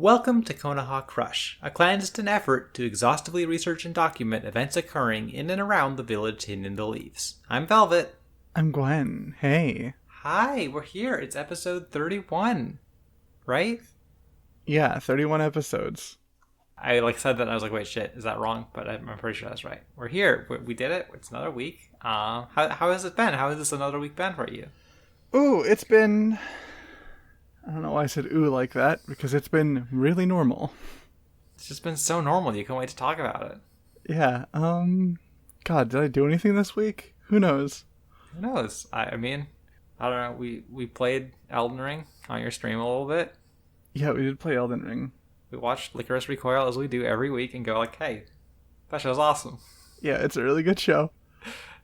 Welcome to Konoha Crush, a clandestine effort to exhaustively research and document events occurring in and around the village hidden in the leaves. I'm Velvet. I'm Gwen. Hey. Hi, we're here. It's episode 31, right? Yeah, 31 episodes. I said that and I was like, wait, shit, is that wrong? But I'm pretty sure that's right. We're here. We did it. It's another week. How has it been? How has this another week been for you? Ooh, it's been... I don't know why I said ooh like that, because it's been really normal. It's just been so normal. You can't wait to talk about it. Yeah, God, did I do anything this week? Who knows? Who knows? I mean, I don't know. We played Elden Ring on your stream a little bit. Yeah, we did play Elden Ring. We watched Licorice Recoil as we do every week and go like, hey, that show's awesome. Yeah, it's a really good show.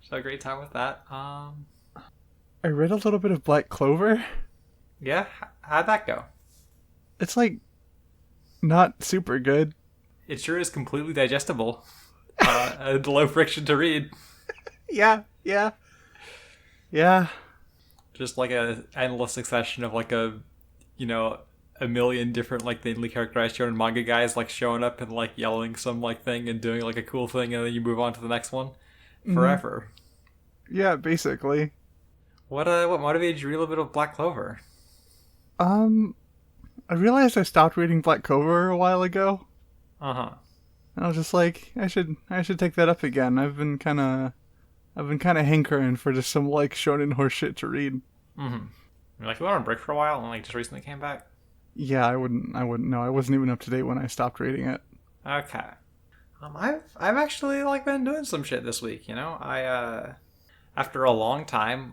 So a great time with that. I read a little bit of Black Clover. Yeah, how'd that go? It's not super good. It sure is completely digestible. And low friction to read. Yeah. Just like a endless succession of a million different thinly characterized shonen manga guys showing up and yelling some thing and doing a cool thing, and then you move on to the next one forever. Yeah, basically. What motivated you to read a little bit of Black Clover? I realized I stopped reading Black Clover a while ago. Uh-huh. And I was just like, I should take that up again. I've been kind of hankering for just some shonen horse shit to read. Mm-hmm. You went on break for a while and just recently came back? Yeah, I wouldn't know. I wasn't even up to date when I stopped reading it. Okay. I've actually been doing some shit this week, I after a long time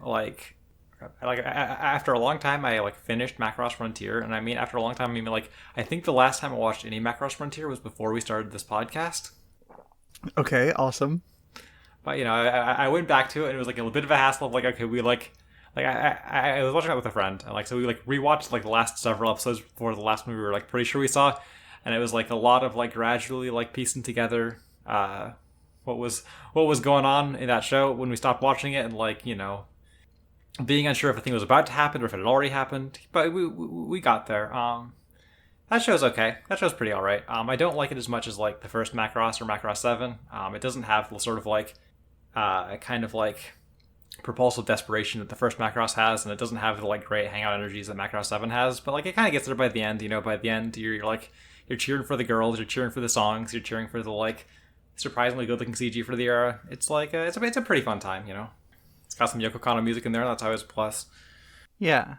after a long time I finished Macross Frontier, and I mean after a long time I mean I think the last time I watched any Macross Frontier was before we started this podcast. Okay, awesome. But I went back to it and it was a little bit of a hassle of okay, we I was watching it with a friend, and so we rewatched the last several episodes before the last movie we were pretty sure we saw, and it was a lot of gradually piecing together what was going on in that show when we stopped watching it, and being unsure if a thing was about to happen or if it had already happened. But we got there. That show's okay. That show's pretty all right. I don't like it as much as the first Macross or Macross 7. It doesn't have the sort of propulsive desperation that the first Macross has, and it doesn't have the great hangout energies that Macross 7 has. But it kind of gets there by the end. By the end you're cheering for the girls, you're cheering for the songs, you're cheering for the surprisingly good looking CG for the era. It's it's a pretty fun time. It's got some Yoko Kanno music in there. That's always a plus. Yeah.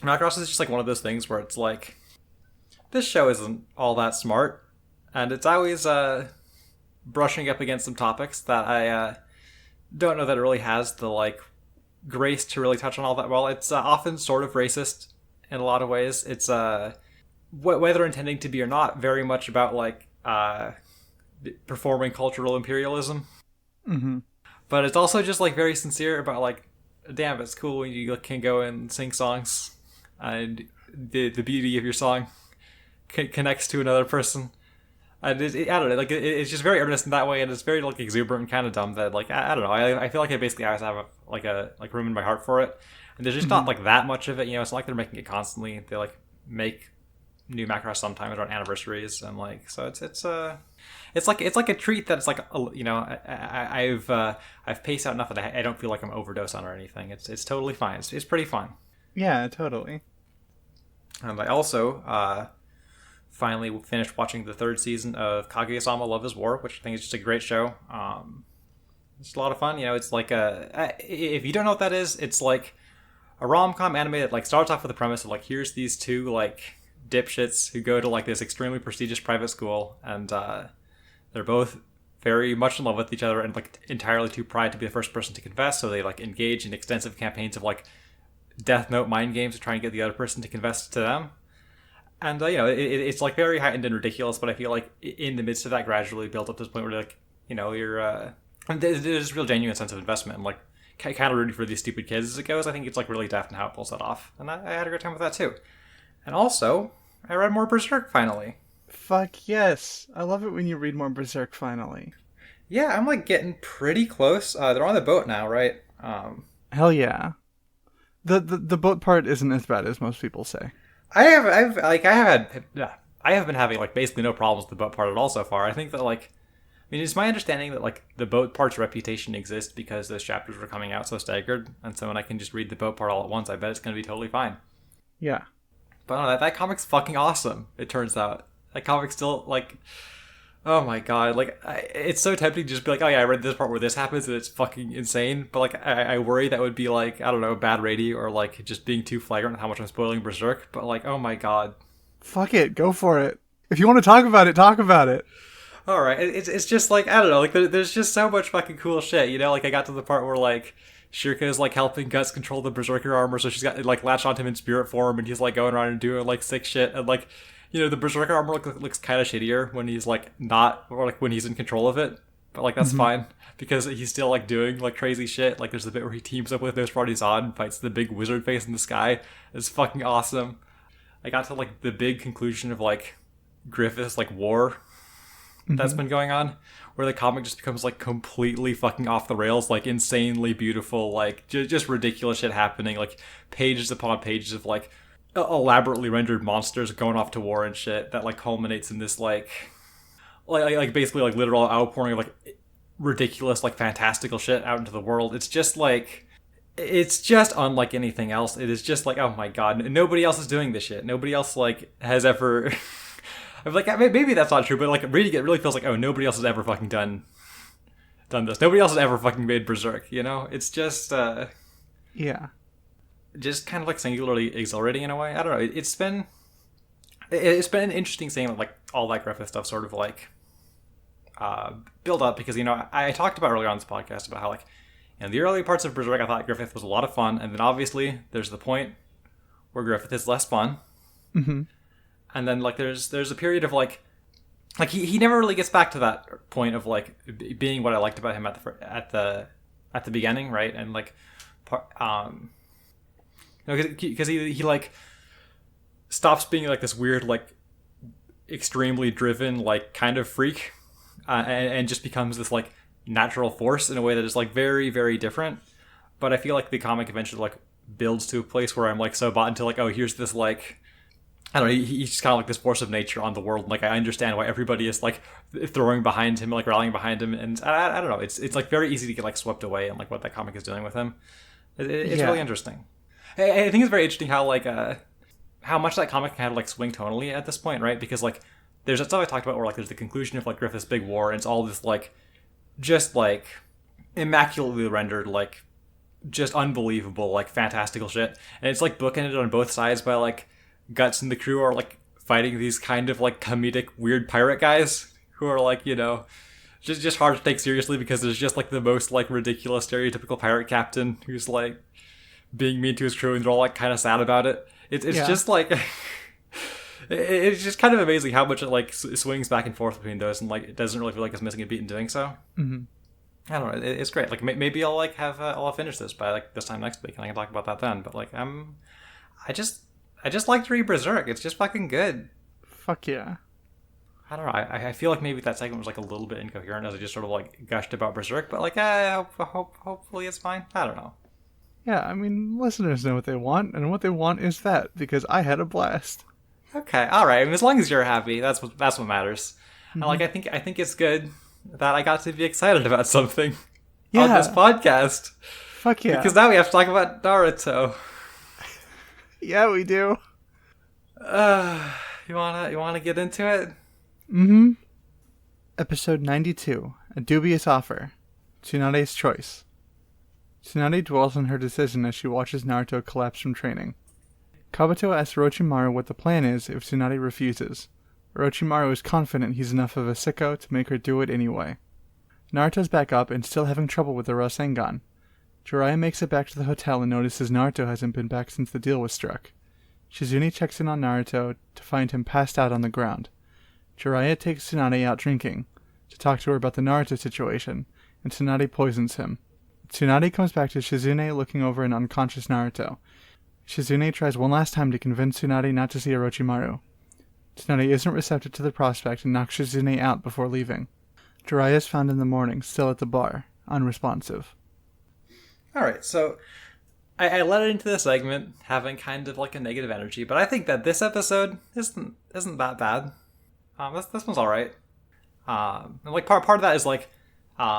Macross is just one of those things where it's this show isn't all that smart, and it's always brushing up against some topics that I don't know that it really has the grace to really touch on all that well. It's often sort of racist in a lot of ways. It's whether intending to be or not, very much about performing cultural imperialism. Mm-hmm. But it's also just very sincere about damn, it's cool when you can go and sing songs, and the beauty of your song connects to another person. And I don't know, it's just very earnest in that way, and it's very exuberant and kind of dumb that I don't know. I feel I basically always have a room in my heart for it, and there's just not that much of it. It's not they're making it constantly. They make new Macross sometimes around anniversaries, and so it's a treat that it's I've paced out enough that I don't feel I'm overdosed on or anything. It's totally fine. It's pretty fun. Yeah, totally. And I also finally finished watching the third season of Kaguya-sama: Love is War, which I think is just a great show. It's a lot of fun. It's if you don't know what that is, it's a rom-com anime that starts off with the premise of here's these two dipshits who go to this extremely prestigious private school, and they're both very much in love with each other and entirely too pride to be the first person to confess, so they engage in extensive campaigns of Death Note mind games to try and get the other person to confess to them. And it's very heightened and ridiculous, but I feel in the midst of that gradually built up to this point where you're there's a real genuine sense of investment and kind of rooting for these stupid kids as it goes. I think it's really deft in how it pulls that off, and I had a great time with that too. And also, I read more Berserk finally. Fuck yes. I love it when you read more Berserk finally. Yeah, I'm getting pretty close. They're on the boat now, right? Hell yeah. The boat part isn't as bad as most people say. I have been having like basically no problems with the boat part at all so far. I think that like, I mean, it's my understanding that like the boat part's reputation exists because those chapters were coming out so staggered, and so when I can just read the boat part all at once, I bet it's going to be totally fine. Yeah. But no, that comic's fucking awesome. It turns out that comic's still like, oh my god, like it's so tempting to just be like, oh yeah, I read this part where this happens and it's fucking insane. But like, I worry that would be like, I don't know, bad radio or like just being too flagrant with how much I'm spoiling Berserk. But like, oh my god, Fuck it. Go for it. If you want to talk about it, talk about it. all right, it's just like I don't know, like there's just so much fucking cool shit, you know. Like I got to the part where like Shirka is like helping Guts control the Berserker armor, so she's got like latched onto him in spirit form, and he's like going around and doing like sick shit, and like you know the Berserker armor looks kind of shittier when he's like not or like when he's in control of it, but like that's fine because he's still like doing like crazy shit. Like there's the bit where he teams up with Nosferatu Zod and fights the big wizard face in the sky. It's fucking awesome. I got to like the big conclusion of like Griffith's like war that's been going on, where the comic just becomes like completely fucking off the rails, like insanely beautiful, like just ridiculous shit happening, like pages upon pages of like elaborately rendered monsters going off to war and shit that like culminates in this like basically like literal outpouring of like ridiculous like fantastical shit out into the world. It's just like it's just unlike anything else. It is just like, oh my god, nobody else is doing this shit. Nobody else like has ever I'm like, maybe that's not true, but like reading it really feels like, oh, nobody else has ever fucking done this. Nobody else has ever fucking made Berserk, you know? It's just Yeah. just kind of like singularly exhilarating in a way. I don't know. It's been an interesting seeing like all that Griffith stuff sort of like build up, because you know I talked about earlier on this podcast about how like in the early parts of Berserk I thought Griffith was a lot of fun, and then obviously there's the point where Griffith is less fun. Mm-hmm. And then like there's a period of like he never really gets back to that point of like being what I liked about him at the beginning, right? And like because he like stops being like this weird like extremely driven like kind of freak, and just becomes this like natural force in a way that is like very very different. But I feel like the comic eventually like builds to a place where I'm like so bought into like, oh, here's this like I don't know, he's just kind of like this force of nature on the world. Like, I understand why everybody is, like, throwing behind him, like, rallying behind him. And I don't know, it's like, very easy to get, like, swept away in, like, what that comic is doing with him. It's really interesting. I think it's very interesting how, like, how much that comic can kind of, like, swing tonally at this point, right? Because, like, there's that stuff I talked about where, like, there's the conclusion of, like, Griffith's big war, and it's all this, like, just, like, immaculately rendered, like, just unbelievable, like, fantastical shit. And it's, like, bookended on both sides by, like, Guts and the crew are like fighting these kind of like comedic weird pirate guys who are like, you know, just hard to take seriously because there's just like the most like ridiculous stereotypical pirate captain who's like being mean to his crew and they're all like kind of sad about it. It's just like it's just kind of amazing how much it like swings back and forth between those, and like it doesn't really feel like it's missing a beat in doing so. Mm-hmm. I don't know, it's great. Like maybe I'll like have I'll finish this by like this time next week and I can talk about that then. But like I just like to read Berserk. It's just fucking good. Fuck yeah. I don't know. I feel like maybe that segment was like a little bit incoherent as I just sort of like gushed about Berserk, but like hopefully it's fine. I don't know. Yeah, I mean, listeners know what they want, and what they want is that, because I had a blast. Okay, all right. I mean, as long as you're happy, that's what matters. Mm-hmm. And like I think it's good that I got to be excited about something on this podcast. Fuck yeah. Because now we have to talk about Naruto. Yeah, we do. You wanna get into it? Mm-hmm. Episode 92, A Dubious Offer. Tsunade's Choice. Tsunade dwells on her decision as she watches Naruto collapse from training. Kabuto asks Orochimaru what the plan is if Tsunade refuses. Orochimaru is confident he's enough of a sicko to make her do it anyway. Naruto's back up and still having trouble with the Rasengan. Jiraiya makes it back to the hotel and notices Naruto hasn't been back since the deal was struck. Shizune checks in on Naruto to find him passed out on the ground. Jiraiya takes Tsunade out drinking to talk to her about the Naruto situation, and Tsunade poisons him. Tsunade comes back to Shizune looking over an unconscious Naruto. Shizune tries one last time to convince Tsunade not to see Orochimaru. Tsunade isn't receptive to the prospect and knocks Shizune out before leaving. Jiraiya is found in the morning, still at the bar, unresponsive. All right, so I let it into the segment having kind of like a negative energy, but I think that this episode isn't that bad. This one's all right. And like part of that is like,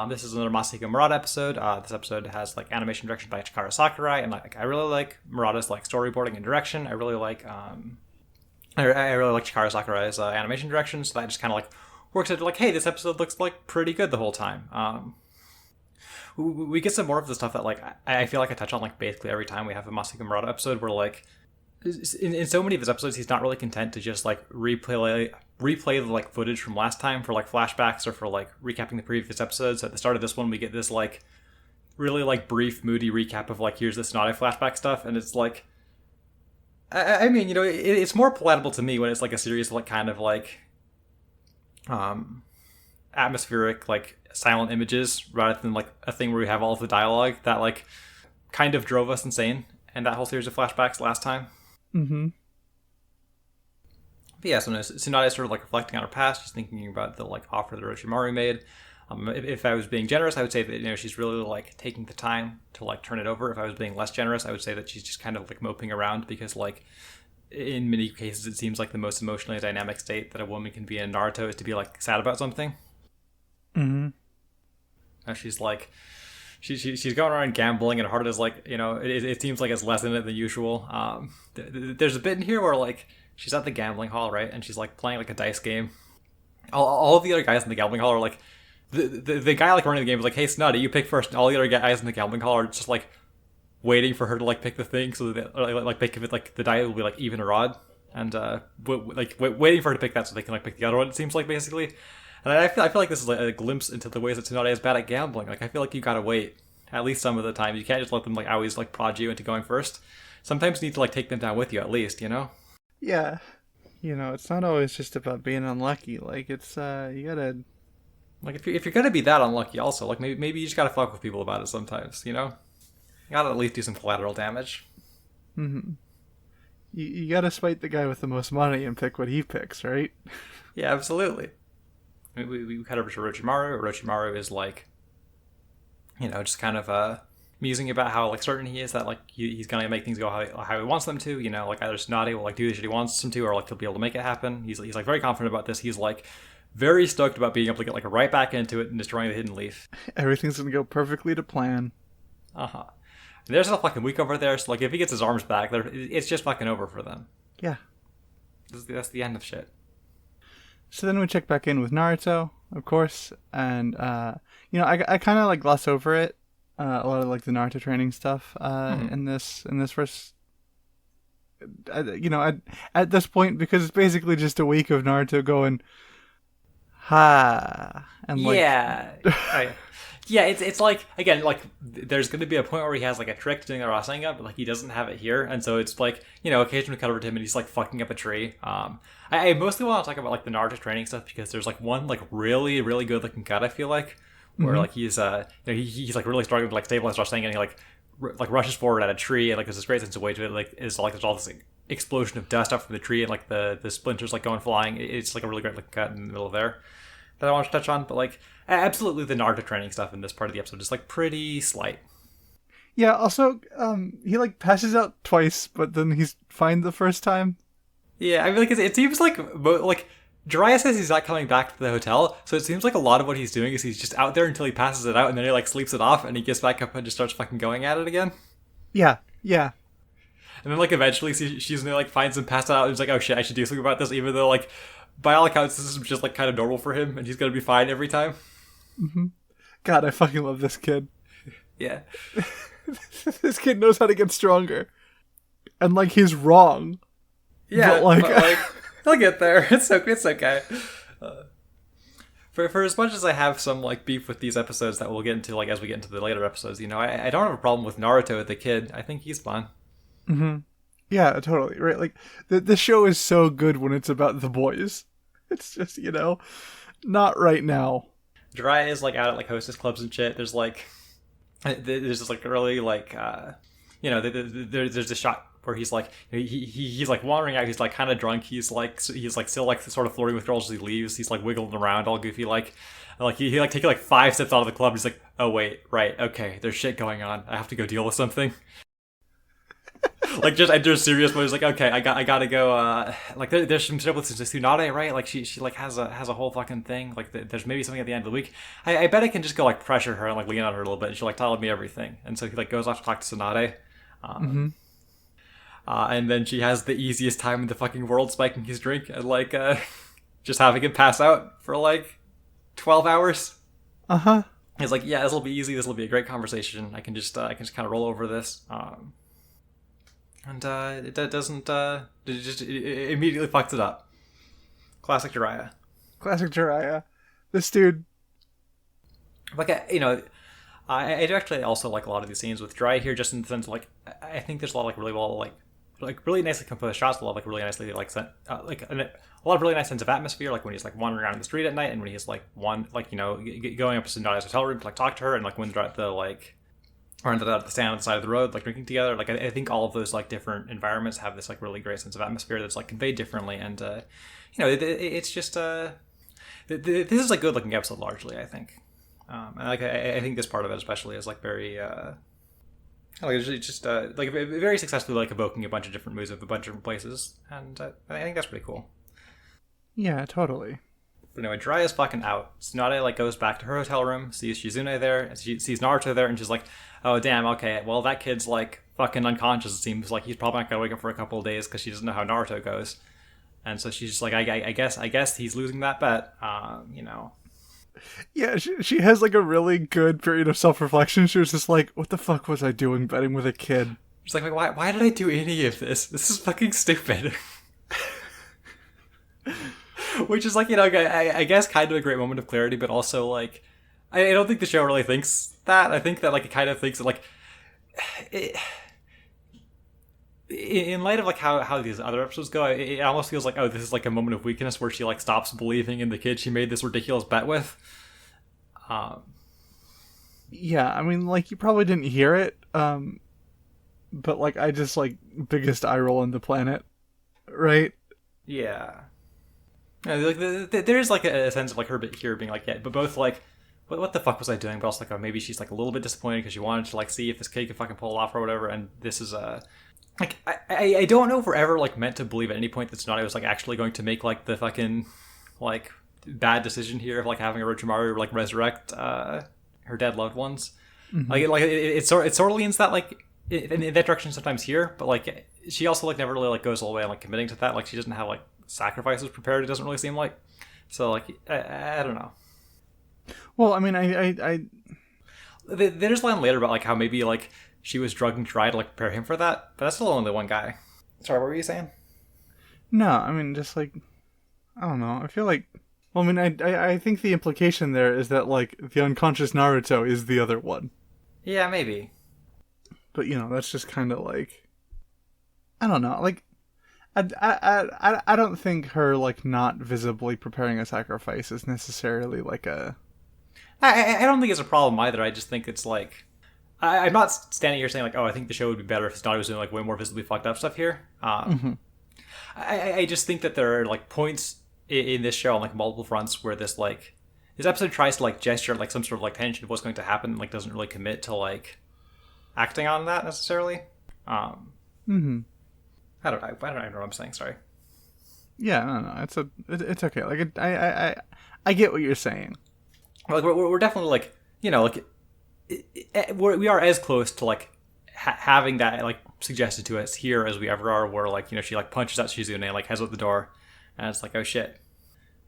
this is another Masahiko Murata episode. This episode has like animation direction by Chikara Sakurai, and like I really like Murata's like storyboarding and direction. I really like I really like Chikara Sakurai's animation direction, so that just kind of like works out like, hey, this episode looks like pretty good the whole time. We get some more of the stuff that like I feel like I touch on like basically every time we have a Masahiko Murata episode, where like in so many of his episodes he's not really content to just like replay the like footage from last time for like flashbacks or for like recapping the previous episodes. At the start of this one we get this like really like brief moody recap of like, here's the Tsunade flashback stuff, and it's like I mean, you know, it's more palatable to me when it's like a series of like kind of like atmospheric like silent images rather than like a thing where we have all of the dialogue that like kind of drove us insane and that whole series of flashbacks last time. Mm-hmm. But yeah, so Tsunade is sort of like reflecting on her past. She's thinking about the like offer that Orochimaru made. If I was being generous, I would say that, you know, she's really like taking the time to like turn it over. If I was being less generous, I would say that she's just kind of like moping around, because like in many cases it seems like the most emotionally dynamic state that a woman can be in Naruto is to be like sad about something. Mm-hmm. And she's like she's going around gambling, and Heart is like, you know, it seems like it's less in it than usual. There's a bit in here where like she's at the gambling hall, right, and she's like playing like a dice game. All of the other guys in the gambling hall are like, the guy like running the game is like, hey Snuddy, you pick first, and all the other guys in the gambling hall are just like waiting for her to like pick the thing, so that they, like pick if it like the die will be like even or odd, and waiting for her to pick that so they can like pick the other one, it seems like, basically. And I feel like this is like a glimpse into the ways that Tsunade is bad at gambling. Like I feel like you gotta wait at least some of the time. You can't just let them like always like prod you into going first. Sometimes you need to like take them down with you at least, you know? Yeah. You know, it's not always just about being unlucky. Like it's you gotta, like if you're gonna be that unlucky, also like maybe you just gotta fuck with people about it sometimes, you know? You gotta at least do some collateral damage. Mm-hmm. You gotta spite the guy with the most money and pick what he picks, right? Yeah, absolutely. We cut over to Orochimaru. Orochimaru is like, you know, just kind of musing about how like certain he is that like he's gonna make things go how he wants them to. You know, like either Tsunade will like do the shit he wants them to, or like he'll be able to make it happen. He's like very confident about this. He's like very stoked about being able to get like right back into it and destroying the Hidden Leaf. Everything's gonna go perfectly to plan. Uh-huh. And there's a fucking week over there, so like if he gets his arms back, it's just fucking over for them. Yeah. That's the end of shit. So then we check back in with Naruto, of course, and you know, I kind of like gloss over it, a lot of like the Naruto training stuff in this first, you know, at this point, because it's basically just a week of Naruto going, ha, and like, yeah, yeah, it's like, again, like there's going to be a point where he has like a trick doing a Rasengan, but like he doesn't have it here, and so it's like, you know, occasionally cut over to him and he's like fucking up a tree. I mostly want to talk about like the Naruto training stuff, because there's like one like really really good looking cut, I feel like, where like he's you know, he's like really struggling to like stabilize Rasengan, and he like rushes forward at a tree, and like there's this great sense of way to it, like is like there's all this like, explosion of dust up from the tree, and like the splinters like going flying. It's like a really great looking cut in the middle of there that I want to touch on. But like absolutely the Naruto training stuff in this part of the episode is like pretty slight. Yeah, also he like passes out twice, but then he's fine the first time. Yeah, I mean, like it seems like Jiraiya says he's not coming back to the hotel, so it seems like a lot of what he's doing is he's just out there until he passes it out, and then he like sleeps it off, and he gets back up and just starts fucking going at it again. Yeah. And then like eventually she's like finds him passed out, and he's like, oh shit, I should do something about this, even though like by all accounts this is just like kind of normal for him, and he's gonna be fine every time. Mm-hmm. God, I fucking love this kid. Yeah. This kid knows how to get stronger, and like he's wrong. Yeah, but like he'll get there. It's okay. For as much as I have some like beef with these episodes that we'll get into like as we get into the later episodes, you know, I don't have a problem with Naruto the kid. I think he's fun. Mm-hmm. Yeah, totally. Right, like the show is so good when it's about the boys. It's just, you know, not right now. Jiraiya is like out at like hostess clubs and shit. There's this like early like you know, there's this shot where he's like he's like wandering out. He's like kind of drunk. He's like still like sort of flirting with girls as he leaves. He's like wiggling around all goofy like he like taking like 5 steps out of the club. He's like, oh wait, right, okay, there's shit going on. I have to go deal with something. Like just enters serious mode. He's like, okay, I gotta go. Like there's some stuff with Tsunade, right? Like she like has a whole fucking thing. Like there's maybe something at the end of the week. I bet I can just go like pressure her and like lean on her a little bit, and she'll like tell me everything. And so he like goes off to talk to Tsunade. And then she has the easiest time in the fucking world spiking his drink and like just having him pass out for like 12 hours. He's like, yeah, this will be easy. This will be a great conversation. I can just kind of roll over this. And it doesn't. It immediately fucks it up. Classic Jiraiya. Classic Jiraiya. This dude. Like I do actually also like a lot of these scenes with Jiraiya here, just in the sense of, like I think there's a lot of like really well like really nicely composed shots, a lot of like really nicely like sent a lot of really nice sense of atmosphere, like when he's like wandering around in the street at night, and when he's like going up to Tsunade's hotel room to like talk to her, and like when they're at the like or at the stand on the side of the road like drinking together. Like I think all of those like different environments have this like really great sense of atmosphere that's like conveyed differently, and it's just this is a good looking episode largely, I think. And like I think this part of it especially is like very like it's just like very successfully like evoking a bunch of different moods of a bunch of different places, and I think that's pretty cool. Yeah, totally. But anyway, Jiraiya's fucking out. Tsunade like goes back to her hotel room, sees Shizune there, and she sees Naruto there, and she's like, "Oh damn, okay, well that kid's like fucking unconscious. It seems like he's probably not gonna wake up for a couple of days because she doesn't know how Naruto goes." And so she's just like, I guess he's losing that bet. Yeah, she has like a really good period of self-reflection. She was just like, what the fuck was I doing betting with a kid? She's like, why did I do any of this? This is fucking stupid. Which is like, I guess kind of a great moment of clarity, but also like, I don't think the show really thinks that. I think that like it kind of thinks that like, in light of like how these other episodes go, it almost feels like, oh, this is like a moment of weakness where she like stops believing in the kid she made this ridiculous bet with. Yeah, I mean, like you probably didn't hear it, but like I just like biggest eye roll on the planet, right? Yeah. Like there's like a sense of like her here being like, yeah, but both like, what the fuck was I doing? But also like, oh, maybe she's like a little bit disappointed because she wanted to like see if this kid could fucking pull it off or whatever, and this is like I don't know if we're ever like meant to believe at any point that Tsunade was like actually going to make like the fucking like bad decision here of like having Orochimaru like resurrect her dead loved ones. Mm-hmm. It sort of leans that like in that direction sometimes here, but like she also like never really like goes all the way and like committing to that. Like she doesn't have like sacrifices prepared. It doesn't really seem like. So like I don't know. Well, I mean, I there's a line later about like how maybe like she was drugged and tried to like prepare him for that, but that's still only one guy. Sorry, what were you saying? No, I mean just like I don't know. I feel like well, I mean, I think the implication there is that like the unconscious Naruto is the other one. Yeah, maybe. But that's just kind of like I don't know. Like I don't think her like not visibly preparing a sacrifice is necessarily like a. I don't think it's a problem either. I just think it's like I'm not standing here saying like, oh, I think the show would be better if Tsunade was doing like way more visibly fucked up stuff here. I just think that there are like points in this show on like multiple fronts where this episode tries to like gesture like some sort of like tension of what's going to happen, and like doesn't really commit to like acting on that necessarily. I don't know what I'm saying. Sorry. Yeah, no, it's okay. Like I get what you're saying. Like we're definitely like we are as close to like having that like suggested to us here as we ever are. Where like she like punches at Shizune and like heads out the door, and it's like, oh shit,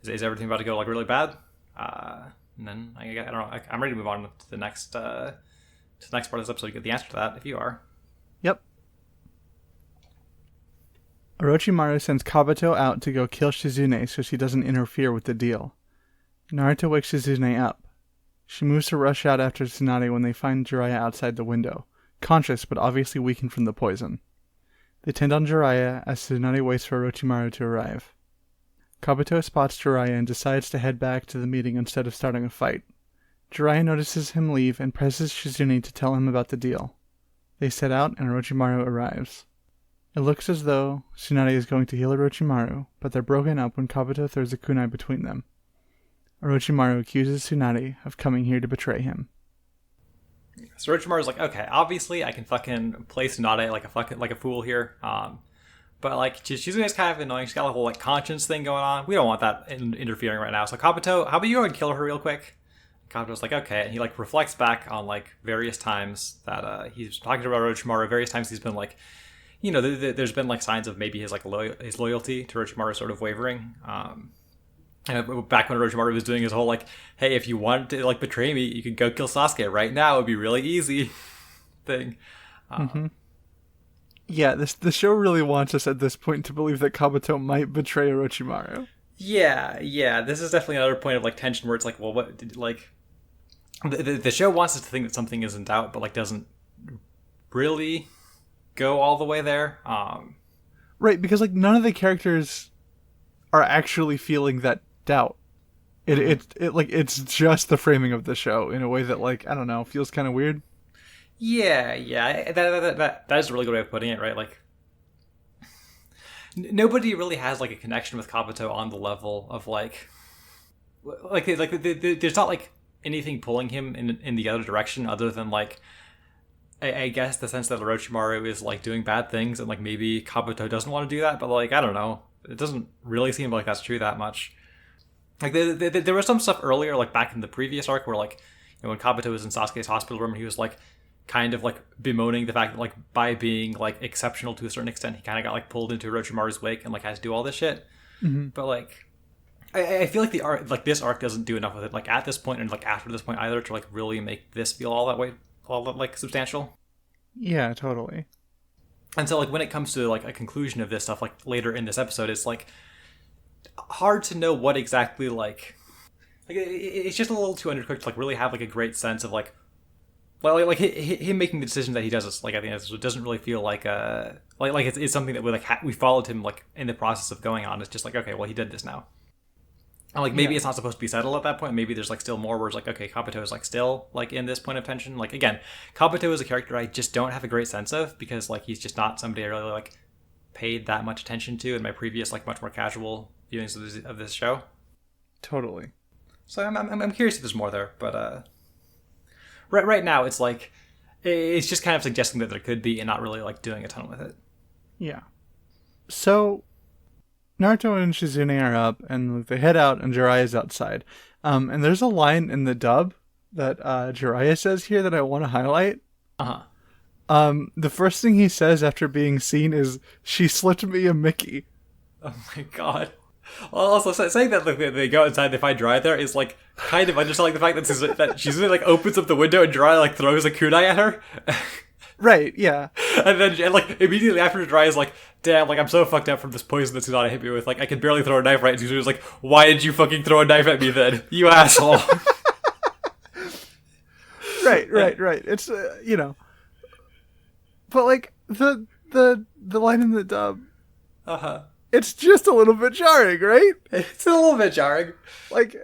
is everything about to go like really bad? And then I don't know. I'm ready to move on to the next part of this episode to get the answer to that. If you are. Yep. Orochimaru sends Kabuto out to go kill Shizune so she doesn't interfere with the deal. Naruto wakes Shizune up. She moves to rush out after Tsunade when they find Jiraiya outside the window, conscious but obviously weakened from the poison. They tend on Jiraiya as Tsunade waits for Orochimaru to arrive. Kabuto spots Jiraiya and decides to head back to the meeting instead of starting a fight. Jiraiya notices him leave and presses Shizune to tell him about the deal. They set out and Orochimaru arrives. It looks as though Tsunade is going to heal Orochimaru, but they're broken up when Kabuto throws a kunai between them. Orochimaru accuses Tsunade of coming here to betray him. So Orochimaru's like, okay, obviously I can fucking play Tsunade like a fool here. But like she's kind of annoying. She's got a whole like conscience thing going on. We don't want that interfering right now. So Kabuto, how about you go and kill her real quick? Kabuto's like, okay, and he like reflects back on like various times that he's talking about Orochimaru. Various times he's been like, there's been like signs of maybe his like his loyalty to Orochimaru sort of wavering. And back when Orochimaru was doing his whole like, hey, if you want to like betray me, you could go kill Sasuke right now. It would be really easy thing. Yeah, the show really wants us at this point to believe that Kabuto might betray Orochimaru. Yeah. This is definitely another point of like tension where it's like, well, what did like the show wants us to think that something is in doubt, but like doesn't really go all the way there. Right, because like none of the characters are actually feeling that doubt. It's just the framing of the show in a way that like, I don't know, feels kind of weird. Yeah, that is a really good way of putting it, right? Like nobody really has like a connection with Kabuto on the level of like there's not like anything pulling him in the other direction other than like I guess the sense that Orochimaru is like doing bad things and like maybe Kabuto doesn't want to do that, but like I don't know, it doesn't really seem like that's true that much. Like there was some stuff earlier, like back in the previous arc, where like when Kabuto was in Sasuke's hospital room, and he was like kind of like bemoaning the fact that like by being like exceptional to a certain extent, he kind of got like pulled into Orochimaru's wake and like has to do all this shit. Mm-hmm. But like I feel like the arc, like this arc, doesn't do enough with it. Like at this point and like after this point either to like really make this feel all that way, all that like substantial. Yeah, totally. And so like when it comes to like a conclusion of this stuff, like later in this episode, it's like hard to know what exactly like it's just a little too undercooked to like really have like a great sense of like him making the decision that he does this. Like I think it doesn't really feel like it's something that we like we followed him like in the process of going on. It's just like, okay, well he did this now. And like maybe it's not supposed to be settled at that point. Maybe there's like still more where it's like, okay, Kabuto is like still like in this point of tension. Like again, Kabuto is a character I just don't have a great sense of because like he's just not somebody I really like paid that much attention to in my previous like much more casual viewings of this show. Totally. So I'm curious if there's more there, but right now it's like it's just kind of suggesting that there could be and not really like doing a ton with it. Yeah. So Naruto and Shizune are up, and they head out, and Jiraiya's outside. And there's a line in the dub that Jiraiya says here that I want to highlight. The first thing he says after being seen is, "She slipped me a Mickey." Oh my god. Well, also saying that like, they go outside, they find Jiraiya there is like kind of underselling the fact that Shizune like opens up the window and Jiraiya like throws a kunai at her. Right, yeah. And like immediately after Jiraiya's like, damn, like I'm so fucked up from this poison that Tsunade hit me with, like I can barely throw a knife right, and Shizune's like, why did you fucking throw a knife at me then, you asshole? Right. It's but like the line in the dub, it's just a little bit jarring, right? It's a little bit jarring, like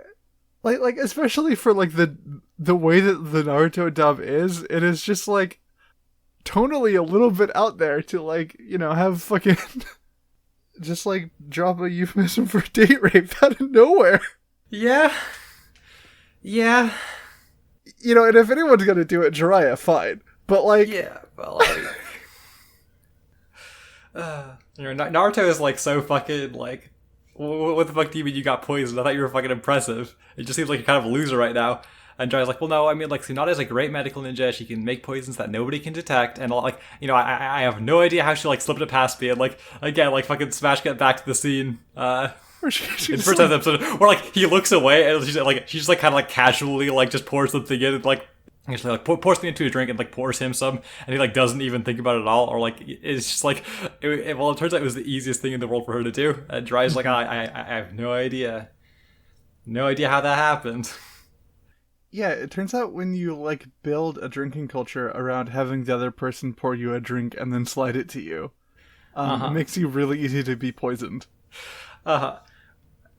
especially for like the way that the Naruto dub is, it is just like tonally a little bit out there to like, have fucking just like drop a euphemism for date rape out of nowhere. Yeah. And if anyone's gonna do it, Jiraiya, fine. But like, yeah, but like, Naruto is like so fucking like, what the fuck do you mean you got poisoned? I thought you were fucking impressive. It just seems like you're kind of a loser right now. And Jiraiya's like, well, no, I mean, like, Tsunade is a great medical ninja. She can make poisons that nobody can detect. And, like, I have no idea how she, like, slipped it past me. And, like, again, like, fucking smash cut back to the scene in the first episode where, like, he looks away and she just, like, kind of, like, casually, like, just pours something in and, like, actually, like, pours something into a drink and, like, pours him some. And he, like, doesn't even think about it at all. Or, like, it's just, like, it turns out it was the easiest thing in the world for her to do. And Jiraiya's like, I have no idea. No idea how that happened. Yeah, it turns out when you, like, build a drinking culture around having the other person pour you a drink and then slide it to you, it makes you really easy to be poisoned. I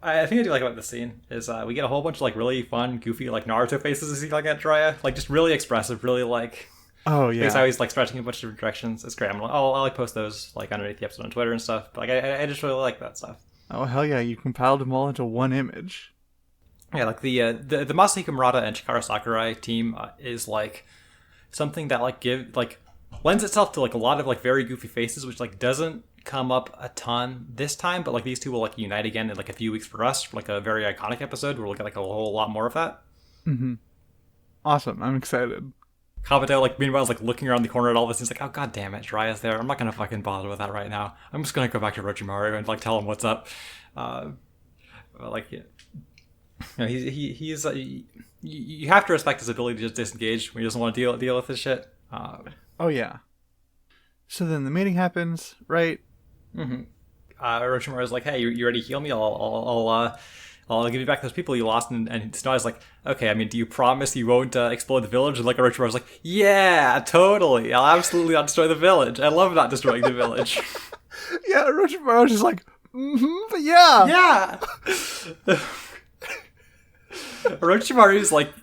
think I do like about this scene is we get a whole bunch of, like, really fun, goofy, like, Naruto faces as he, like, at Jiraiya. Like, just really expressive, really, like... Oh, yeah. He's always, like, stretching in a bunch of different directions. It's great. I'll like, post those, like, underneath the episode on Twitter and stuff. But, like, I just really like that stuff. Oh, hell yeah. You compiled them all into one image. Yeah, like the Masahiko Murata and Chikara Sakurai team is like something that like lends itself to like a lot of like very goofy faces, which like doesn't come up a ton this time, but like these two will like unite again in like a few weeks for us for like a very iconic episode where we'll get like a whole lot more of that. Mm-hmm. Awesome. I'm excited. Kabuto, like, meanwhile, is like looking around the corner at all this. He's like, oh, god damn it, Jiraiya's there. I'm not gonna fucking bother with that right now. I'm just gonna go back to Orochimaru and like tell him what's up. Like, yeah. You know, he's you have to respect his ability to just disengage when he doesn't want to deal with this shit. Oh yeah. So then the meeting happens, right? Mm-hmm. Orochimaru's like, hey, you ready to heal me? I'll give you back those people you lost. And Tsunade's like, okay, I mean, do you promise you won't explode the village? And like Orochimaru's like, yeah, totally. I'll absolutely not destroy the village. I love not destroying the village. Yeah, Orochimaru's just like, but yeah. Yeah. Orochimaru's like,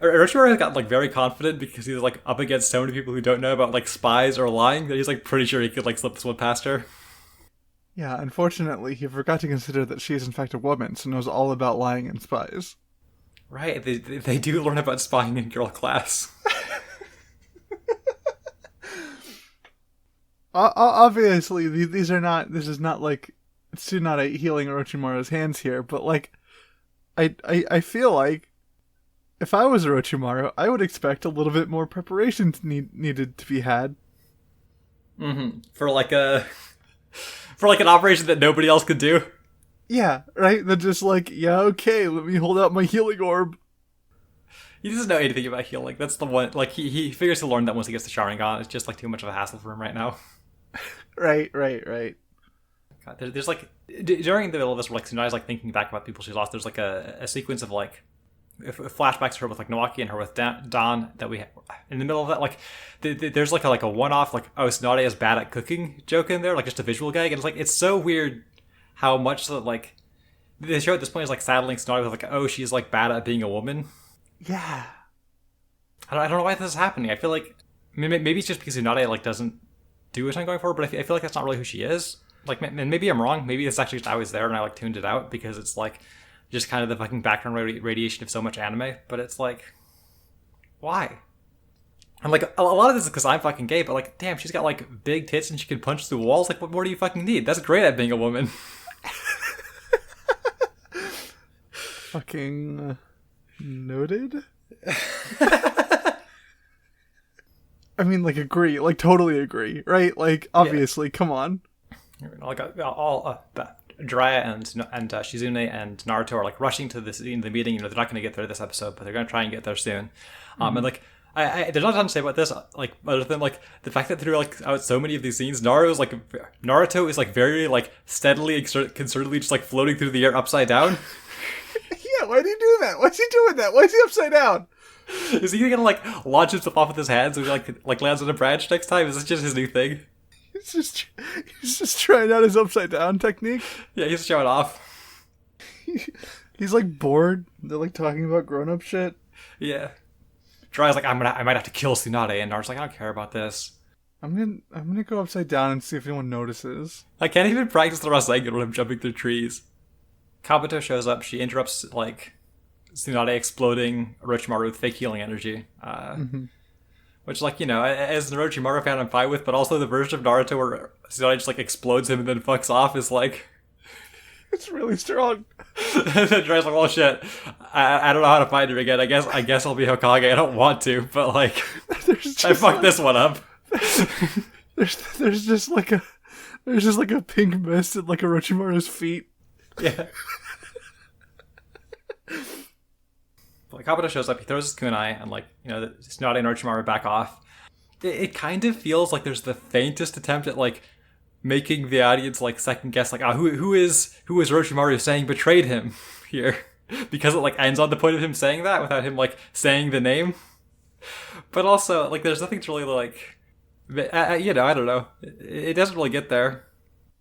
Orochimaru got like very confident because he's like up against so many people who don't know about like spies or lying that he's like pretty sure he could like slip this one past her. Yeah, unfortunately, he forgot to consider that she is in fact a woman, so knows all about lying and spies. Right, they do learn about spying in girl class. Obviously, this is not like Tsunade healing Orochimaru's hands here, but like, I feel like if I was Orochimaru, I would expect a little bit more preparation needed to be had. Mm-hmm. For like an operation that nobody else could do. Yeah, right? They're just like, yeah, okay, let me hold out my healing orb. He doesn't know anything about healing. That's the one, like, he figures he'll learn that once he gets the Sharingan. It's just, like, too much of a hassle for him right now. Right. God, there's, like, during the middle of this, where, like, Tsunade's, like, thinking back about people she's lost, there's, like, a sequence of, like, flashbacks to her with like Nawaki and her with Don that we in the middle of that, like there's like a one-off like, oh, Tsunade is bad at cooking joke in there, like just a visual gag, and it's so weird how much that like the show at this point is like saddling Tsunade with like, oh, she's like bad at being a woman. Yeah, I don't know why this is happening. I feel like maybe it's just because Tsunade like doesn't do a ton going forward, but I feel like that's not really who she is. Like, and maybe I'm wrong. Maybe it's actually just always there and I like tuned it out because it's like just kind of the fucking background radiation of so much anime, but it's like, why? I'm like, a lot of this is because I'm fucking gay, but like, damn, she's got like big tits and she can punch through walls. Like, what more do you fucking need? That's great at being a woman. Fucking noted. I mean, like, agree, like, totally agree, right? Like, obviously, yeah. Come on. Like, Jiraiya and Shizune and Naruto are like rushing to the meeting. You know, they're not going to get there this episode, but they're going to try and get there soon. And like, there's not a ton to say about this, like, other than like the fact that through like out so many of these scenes, Naruto is like very like steadily and concertedly just like floating through the air upside down. Yeah, why do you do that? Why's he doing that? Why is he upside down? Is he gonna like launch himself off with his hands so he like lands on a branch next time? Is this just his new thing? He's just trying out his upside down technique. Yeah, he's showing off. He's like bored. They're like talking about grown up shit. Yeah. Jiraiya's like, I might have to kill Tsunade, and Naruto's like, I don't care about this. I'm gonna go upside down and see if anyone notices. I can't even practice the Rasengan when I'm jumping through trees. Kabuto shows up. She interrupts like Tsunade exploding Orochimaru with fake healing energy. Which, like, you know, as an Orochimaru fan, I'm fine with, but also the version of Naruto where Tsunade just, like, explodes him and then fucks off is, like... It's really strong. And then Jiraiya's like, well, shit, I don't know how to fight him again. I guess I'll be Hokage. I don't want to, but, like, I fucked this one up. There's just like a pink mist at, like, Orochimaru's feet. Yeah. Like, Kabuto shows up, he throws his kunai, and, like, you know, Tsunade and Orochimaru back off. It kind of feels like there's the faintest attempt at, like, making the audience, like, second guess, like, who is Orochimaru saying betrayed him here? Because it, like, ends on the point of him saying that without him, like, saying the name. But also, like, there's nothing to really, like, you know, I don't know. It doesn't really get there.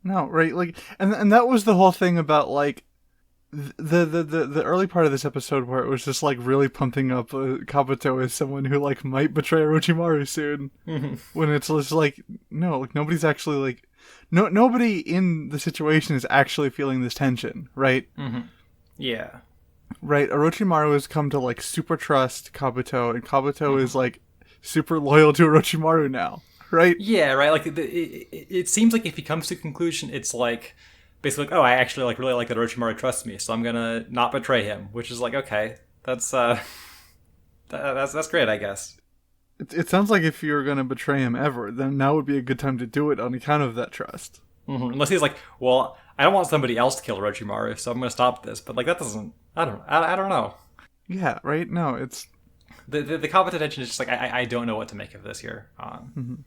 No, right, like, and that was the whole thing about, like, the early part of this episode where it was just like really pumping up Kabuto as someone who like might betray Orochimaru soon. When it's just like, no, like nobody's actually like, nobody in the situation is actually feeling this tension, right? Yeah. Right, Orochimaru has come to like super trust Kabuto, and Kabuto Mhm. is like super loyal to Orochimaru now, right? Yeah, right. Like it seems like if he comes to a conclusion, it's like basically like, oh, I actually like really like that Orochimaru trusts me, so I'm gonna not betray him. Which is like, okay, that's that's great, I guess. It sounds like if you're gonna betray him ever, then now would be a good time to do it on account of that trust. Unless he's like, well, I don't want somebody else to kill Orochimaru, so I'm gonna stop this. But like that doesn't. I don't know. Yeah, right. No, it's The competent tension is just like I don't know what to make of this here. And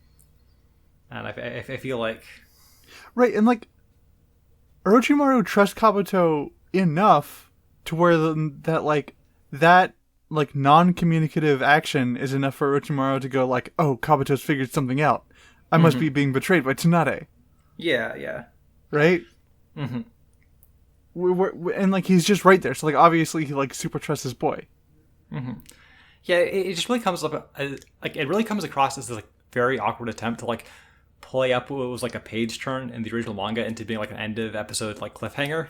I feel like right, and like Orochimaru trusts Kabuto enough to where that like non-communicative action is enough for Orochimaru to go like, oh, Kabuto's figured something out. I must be being betrayed by Tsunade, yeah. right? And like he's just right there, so like obviously he like super trusts his boy. Yeah, it just really comes up like it really comes across as this like very awkward attempt to like play up what was like a page turn in the original manga into being like an end of episode like cliffhanger.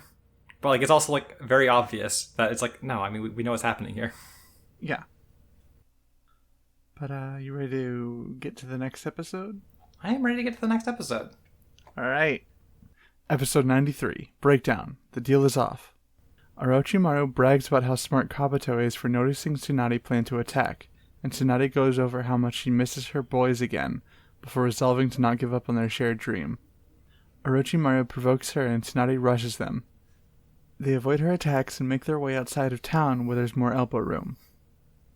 But like it's also like very obvious that it's like no, I mean we know what's happening here. Yeah. But you ready to get to the next episode? I am ready to get to the next episode. All right. Episode 93, Breakdown. The deal is off. Orochimaru brags about how smart Kabuto is for noticing Tsunade plan to attack, and Tsunade goes over how much she misses her boys again, before resolving to not give up on their shared dream. Orochimaru provokes her and Tsunade rushes them. They avoid her attacks and make their way outside of town where there's more elbow room.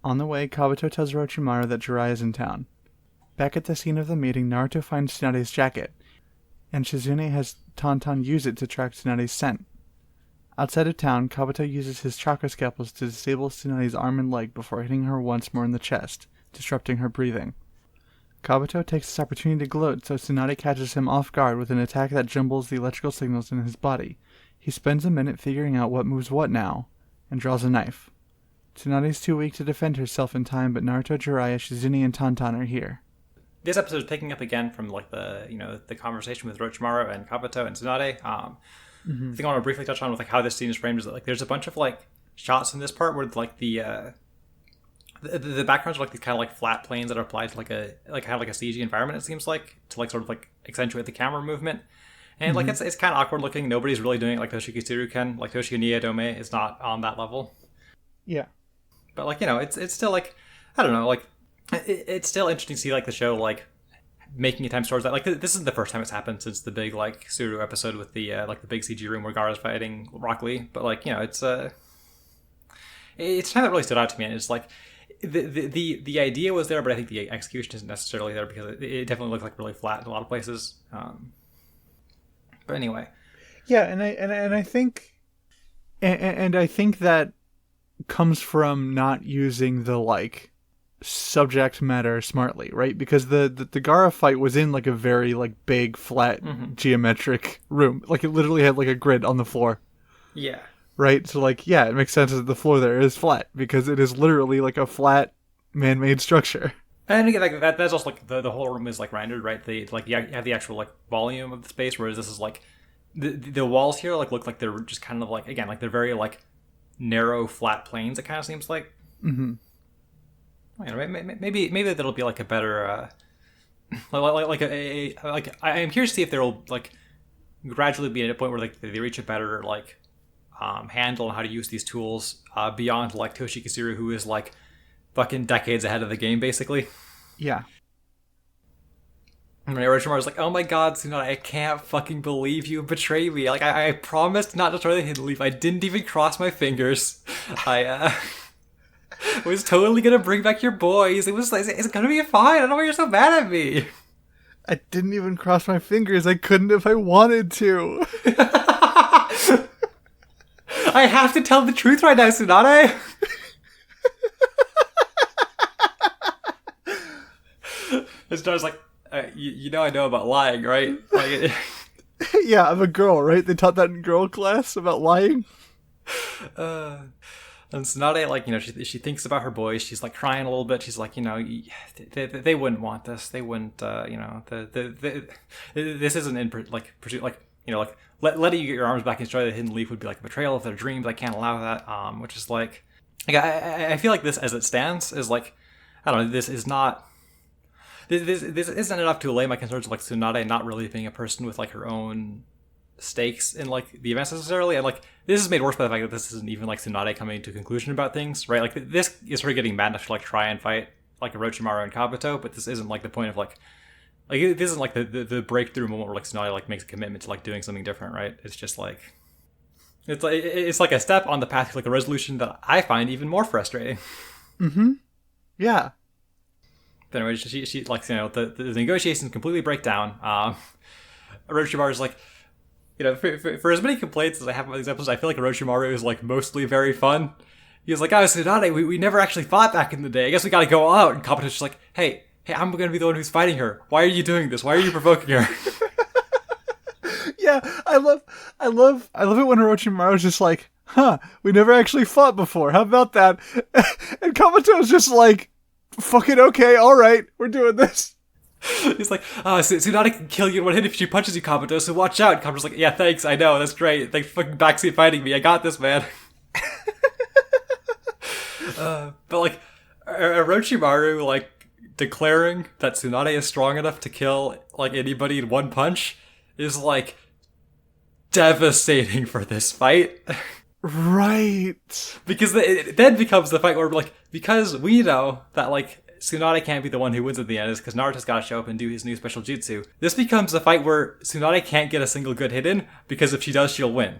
On the way, Kabuto tells Orochimaru that Jiraiya is in town. Back at the scene of the meeting, Naruto finds Tsunade's jacket, and Shizune has Tauntaun use it to track Tsunade's scent. Outside of town, Kabuto uses his chakra scalpels to disable Tsunade's arm and leg before hitting her once more in the chest, disrupting her breathing. Kabuto takes this opportunity to gloat, so Tsunade catches him off guard with an attack that jumbles the electrical signals in his body. He spends a minute figuring out what moves what now, and draws a knife. Tsunade's too weak to defend herself in time, but Naruto, Jiraiya, Shizune, and Tauntaun are here. This episode is picking up again from like the conversation with Orochimaru and Kabuto and Tsunade. I think I want to briefly touch on with like how this scene is framed. Is that like there's a bunch of like shots in this part where like the backgrounds are like these kind of like flat planes that are applied to like kind of like a CG environment. It seems like to like sort of like accentuate the camera movement, and like it's kind of awkward looking. Nobody's really doing it like Toshiki can. Like Toshiki Niedome is not on that level. Yeah. But like it's still like I don't know like it's still interesting to see like the show like making attempts towards that. Like this is the first time it's happened since the big like Suru episode with the like the big CG room where Gaara's fighting Rock Lee. But like it's time that really stood out to me. And it's like the idea was there, but I think the execution isn't necessarily there because it definitely looked like really flat in a lot of places. But anyway, yeah, and I think I think that comes from not using the like subject matter smartly, right? Because the Gaara fight was in like a very like big flat geometric room, like it literally had like a grid on the floor. Yeah. Right, so like yeah, it makes sense that the floor there is flat because it is literally like a flat man-made structure. And again, like that's also like the whole room is like rendered, right? They like you have the actual like volume of the space, whereas this is like the walls here like look like they're just kind of like again like they're very like narrow flat planes. It kind of seems like. Maybe that'll be like a better like I'm curious to see if there'll like gradually be at a point where like they reach a better like handle on how to use these tools beyond like Toshiki Suru, who is like fucking decades ahead of the game basically. Yeah. And Orochimaru's like, oh my god, Tsunade, I can't fucking believe you betrayed me. Like I promised not to destroy the hidden leaf. I didn't even cross my fingers. I was totally gonna bring back your boys. It's gonna be fine. I don't know why you're so mad at me. I didn't even cross my fingers. I couldn't if I wanted to. I have to tell the truth right now, Tsunade. Tsunade's like, you know I know about lying, right? Like, yeah, I'm a girl, right? They taught that in girl class about lying. And Tsunade, like, she thinks about her boys. She's like crying a little bit. She's like, they wouldn't want this. They wouldn't, this isn't in like pursuit, like, letting you get your arms back and destroy the hidden leaf would be like a betrayal of their dreams. I can't allow that. Which is like I feel like this as it stands is like, I don't know. This is not. This isn't enough to allay my concerns of like Tsunade not really being a person with like her own stakes in like the events necessarily, and like this is made worse by the fact that this isn't even like Tsunade coming to a conclusion about things, right? Like this is her getting mad enough to like try and fight like Orochimaru and Kabuto, but this isn't like the point of like this isn't like the breakthrough moment where like Tsunade like makes a commitment to like doing something different, right? It's just like it's like a step on the path to like a resolution that I find even more frustrating. Yeah. But anyway, she like, you know, the negotiations completely break down. Orochimaru's like, you know, for as many complaints as I have about these episodes, I feel like Orochimaru is like mostly very fun. He was like, oh, Tsunade, we never actually fought back in the day. I guess we gotta go all out. And Kabuto's just like, hey, I'm gonna be the one who's fighting her. Why are you doing this? Why are you provoking her? Yeah, I love it when Orochimaru's just like, we never actually fought before. How about that? And Kabuto's just like, fucking okay, alright, we're doing this. He's like, oh, Tsunade can kill you in one hit if she punches you, Kabuto, so watch out. Kabuto's like, yeah, thanks, I know, that's great. Thanks for fucking backseat fighting me, I got this, man. But like, Orochimaru, like, declaring that Tsunade is strong enough to kill, like, anybody in one punch is, like, devastating for this fight. Right. Because it then becomes the fight where, like, because we know that, like, Tsunade can't be the one who wins at the end, is because Naruto's got to show up and do his new special jutsu. This becomes a fight where Tsunade can't get a single good hit in, because if she does, she'll win.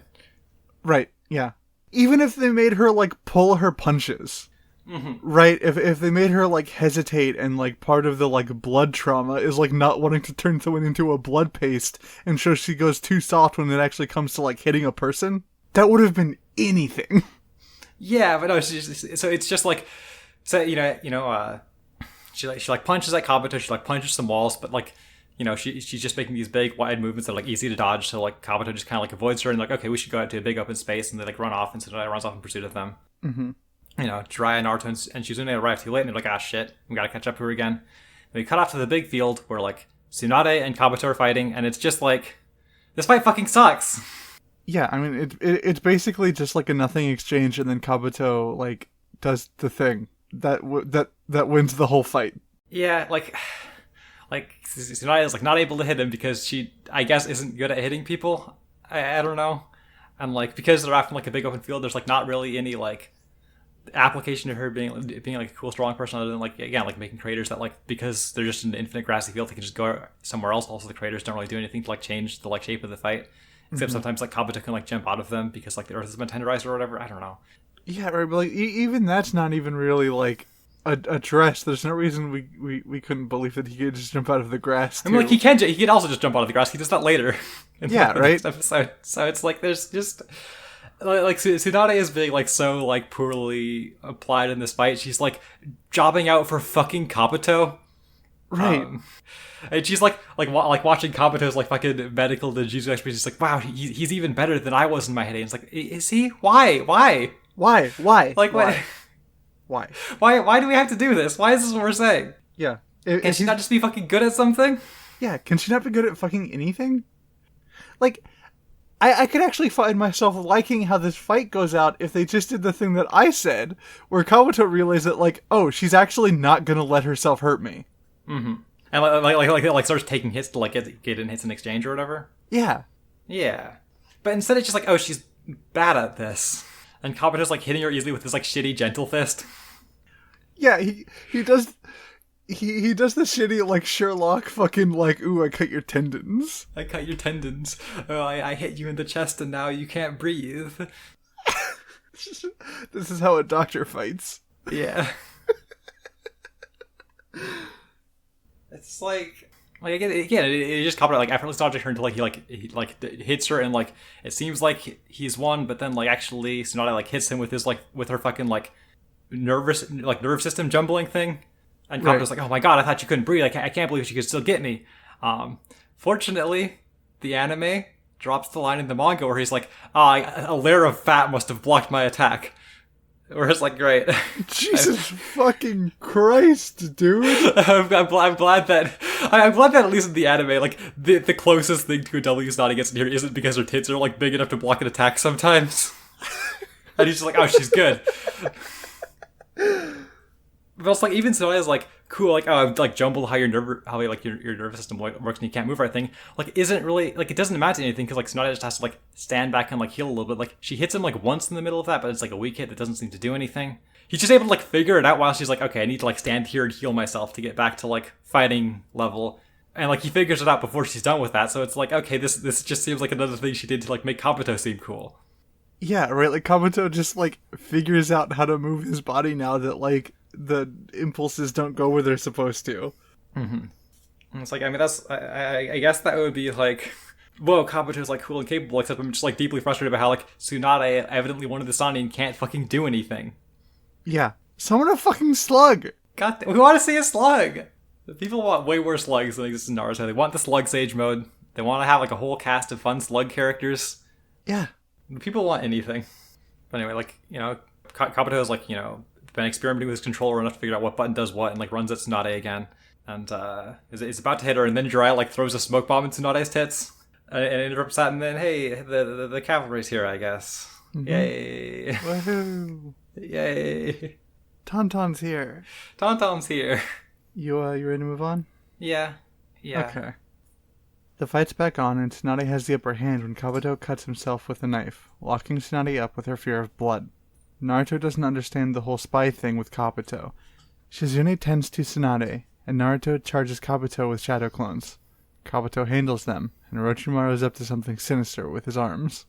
Right, yeah. Even if they made her, like, pull her punches. Right? If they made her, like, hesitate, and, like, part of the, like, blood trauma is, like, not wanting to turn someone into a blood paste, and so she goes too soft when it actually comes to, like, hitting a person, that would have been anything. Yeah, but no, so it's just like, so you know, she punches at Kabuto, she like punches some walls, but like, you know, she's just making these big wide movements that are like easy to dodge, so like Kabuto just kind of like avoids her and like, okay, we should go out to a big open space, and they like run off, and Tsunade runs off in pursuit of them. You know, Jiraiya, Naruto, and Shizune arrive too late, and they're like, ah shit, we gotta catch up to her again. And we cut off to the big field where like Tsunade and Kabuto are fighting, and it's just like, this fight fucking sucks. Yeah, I mean, it's basically just like a nothing exchange, and then Kabuto like does the thing that wins the whole fight. Yeah, like Tsunade is like not able to hit him because she, I guess, isn't good at hitting people. I don't know, and like because they're often like a big open field, there's like not really any like application to her being like a cool strong person, other than like, again, like making craters that like, because they're just an infinite grassy field, they can just go somewhere else. Also, the craters don't really do anything to like change the like shape of the fight. Except sometimes, like, Kabuto can, like, jump out of them because, like, the earth has been tenderized or whatever. I don't know. Yeah, right, but, like, even that's not even really, like, addressed. There's no reason we couldn't believe that he could just jump out of the grass, too. I mean, like, he can also just jump out of the grass. He does that later. Yeah, right? Episode. So it's, like, there's just... Like, Tsunade is being, like, so, like, poorly applied in this fight. She's, like, jobbing out for fucking Kabuto. Right. And she's like watching Kabuto's like fucking medical ninjutsu experience. She's like, wow, he's even better than I was in my head. And it's like, is he? Why? Why? Like, why? Why do we have to do this? Why is this what we're saying? Yeah. Can she not just be fucking good at something? Yeah. Can she not be good at fucking anything? Like, I could actually find myself liking how this fight goes out if they just did the thing that I said, where Kabuto realized that, like, oh, she's actually not gonna let herself hurt me. Mm-hmm. And like starts taking hits to like get in hits in exchange or whatever. Yeah. But instead it's just like, oh, she's bad at this, and Kabuto's like hitting her easily with this like shitty gentle fist. Yeah, he does the shitty like Sherlock fucking like, ooh, I cut your tendons. Oh, I hit you in the chest and now you can't breathe. This is how a doctor fights. Yeah. It's like again, it just Kabuto like effortless dodging her until he hits her, and like it seems like he's won, but then like actually Tsunade like hits him with his like with her fucking like nerve system jumbling thing, and Kabuto's like, oh my god, I thought you couldn't breathe. I can't believe she could still get me. Fortunately, the anime drops the line in the manga where he's like, a layer of fat must have blocked my attack. Where it's like, great. Jesus fucking Christ, dude. I'm glad that I'm glad that at least in the anime, like, the closest thing to a W Tsunade gets in here isn't because her tits are, like, big enough to block an attack sometimes. And he's just like, oh, she's good. But also, like, even Tsunade's, like, cool, like, oh, I've, like, jumbled how your nervous system works and you can't move or anything. Like, isn't really, like, it doesn't amount to anything, because, like, Tsunade just has to, like, stand back and, like, heal a little bit. Like, she hits him, like, once in the middle of that, but it's, like, a weak hit that doesn't seem to do anything. He's just able to, like, figure it out while she's like, okay, I need to, like, stand here and heal myself to get back to, like, fighting level. And, like, he figures it out before she's done with that, so it's like, okay, this just seems like another thing she did to, like, make Kabuto seem cool. Yeah, right, like, Kabuto just, like, figures out how to move his body now that, like, the impulses don't go where they're supposed to. Mm-hmm. And it's like, I mean, that's, I guess that would be, like, whoa, Kabuto's, like, cool and capable, except I'm just, like, deeply frustrated about how, like, Tsunade, evidently one of the Sannin, can't fucking do anything. Yeah. Summon a fucking slug! God, we want to see a slug! People want way worse slugs than exist in Naruto. They want the slug sage mode. They want to have, like, a whole cast of fun slug characters. Yeah. People want anything. But anyway, like, you know, Kabuto's, like, you know, been experimenting with his controller enough to figure out what button does what, and, like, runs at Tsunade again. And, is about to hit her, and then Jiraiya, like, throws a smoke bomb in Tsunade's tits. And interrupts that, and then, hey, the cavalry's here, I guess. Mm-hmm. Yay. Woohoo. Yay. Tauntaun's here. Tauntaun's here. You ready to move on? Yeah. Okay. The fight's back on, and Tsunade has the upper hand when Kabuto cuts himself with a knife, locking Tsunade up with her fear of blood. Naruto doesn't understand the whole spy thing with Kabuto. Shizune tends to Tsunade, and Naruto charges Kabuto with shadow clones. Kabuto handles them, and Orochimaru is up to something sinister with his arms.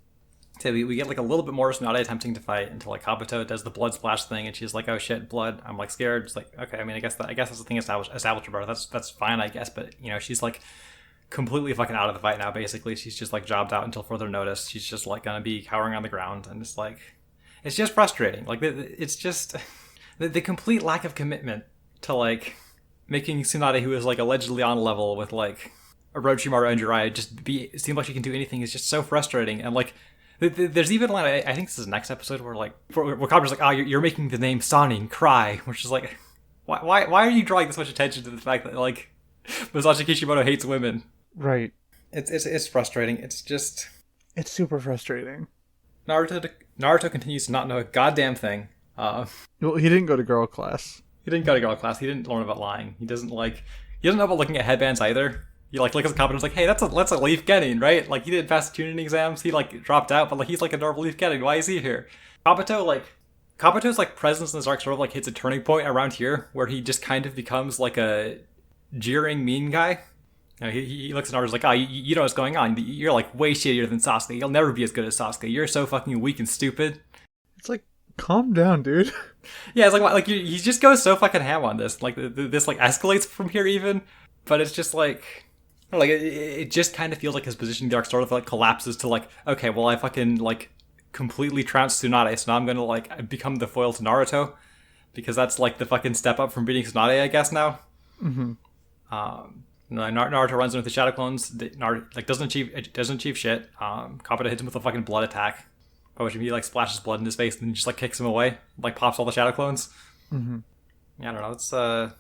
So we get, like, a little bit more Tsunade attempting to fight until, like, Kabuto does the blood splash thing, and she's like, oh shit, blood. I'm, like, scared. It's like, okay, I mean, I guess that's the thing established about her. That's fine, I guess, but, you know, she's, like, completely fucking out of the fight now, basically. She's just, like, jobbed out until further notice. She's just, like, gonna be cowering on the ground, and it's, like, it's just frustrating. Like, it's just the complete lack of commitment to, like, making Tsunade, who is, like, allegedly on level with, like, Orochimaru and Jiraiya, just seem like she can do anything is just so frustrating. And, like, there's even, like, I think this is the next episode where, like, where Kabuto's like, oh, you're making the name Sannin cry, which is like, why are you drawing this much attention to the fact that, like, Masashi Kishimoto hates women? Right. It's frustrating. It's super frustrating. Naruto continues to not know a goddamn thing. Well, he didn't go to girl class. He didn't go to girl class. He didn't learn about lying. He doesn't know about looking at headbands either. He, like, looks at the Kabuto and is like, hey, that's a Leaf Genin, right? Like, he didn't pass the tuning exams. He, like, dropped out, but, like, he's, like, a normal Leaf Genin. Why is he here? Kabuto's, like, presence in this arc sort of, like, hits a turning point around here where he just kind of becomes, like, a jeering, mean guy. You know, he looks at Naruto's like, oh, you know what's going on. You're, like, way shittier than Sasuke. You'll never be as good as Sasuke. You're so fucking weak and stupid. It's like, calm down, dude. Yeah, it's like he just goes so fucking ham on this. Like, this, like, escalates from here even. But it's just, like... Like, it just kind of feels like his position in the arc sort of, like, collapses to, like, okay, well, I fucking, like, completely trounced Tsunade, so now I'm gonna, like, become the foil to Naruto. Because that's, like, the fucking step up from beating Tsunade, I guess, now. Mm-hmm. Naruto runs in with the shadow clones. Naruto, like, doesn't achieve shit. Kabuto hits him with a fucking blood attack. By which he, like, splashes blood in his face and just, like, kicks him away. Like, pops all the shadow clones. Mm-hmm. Yeah, I don't know,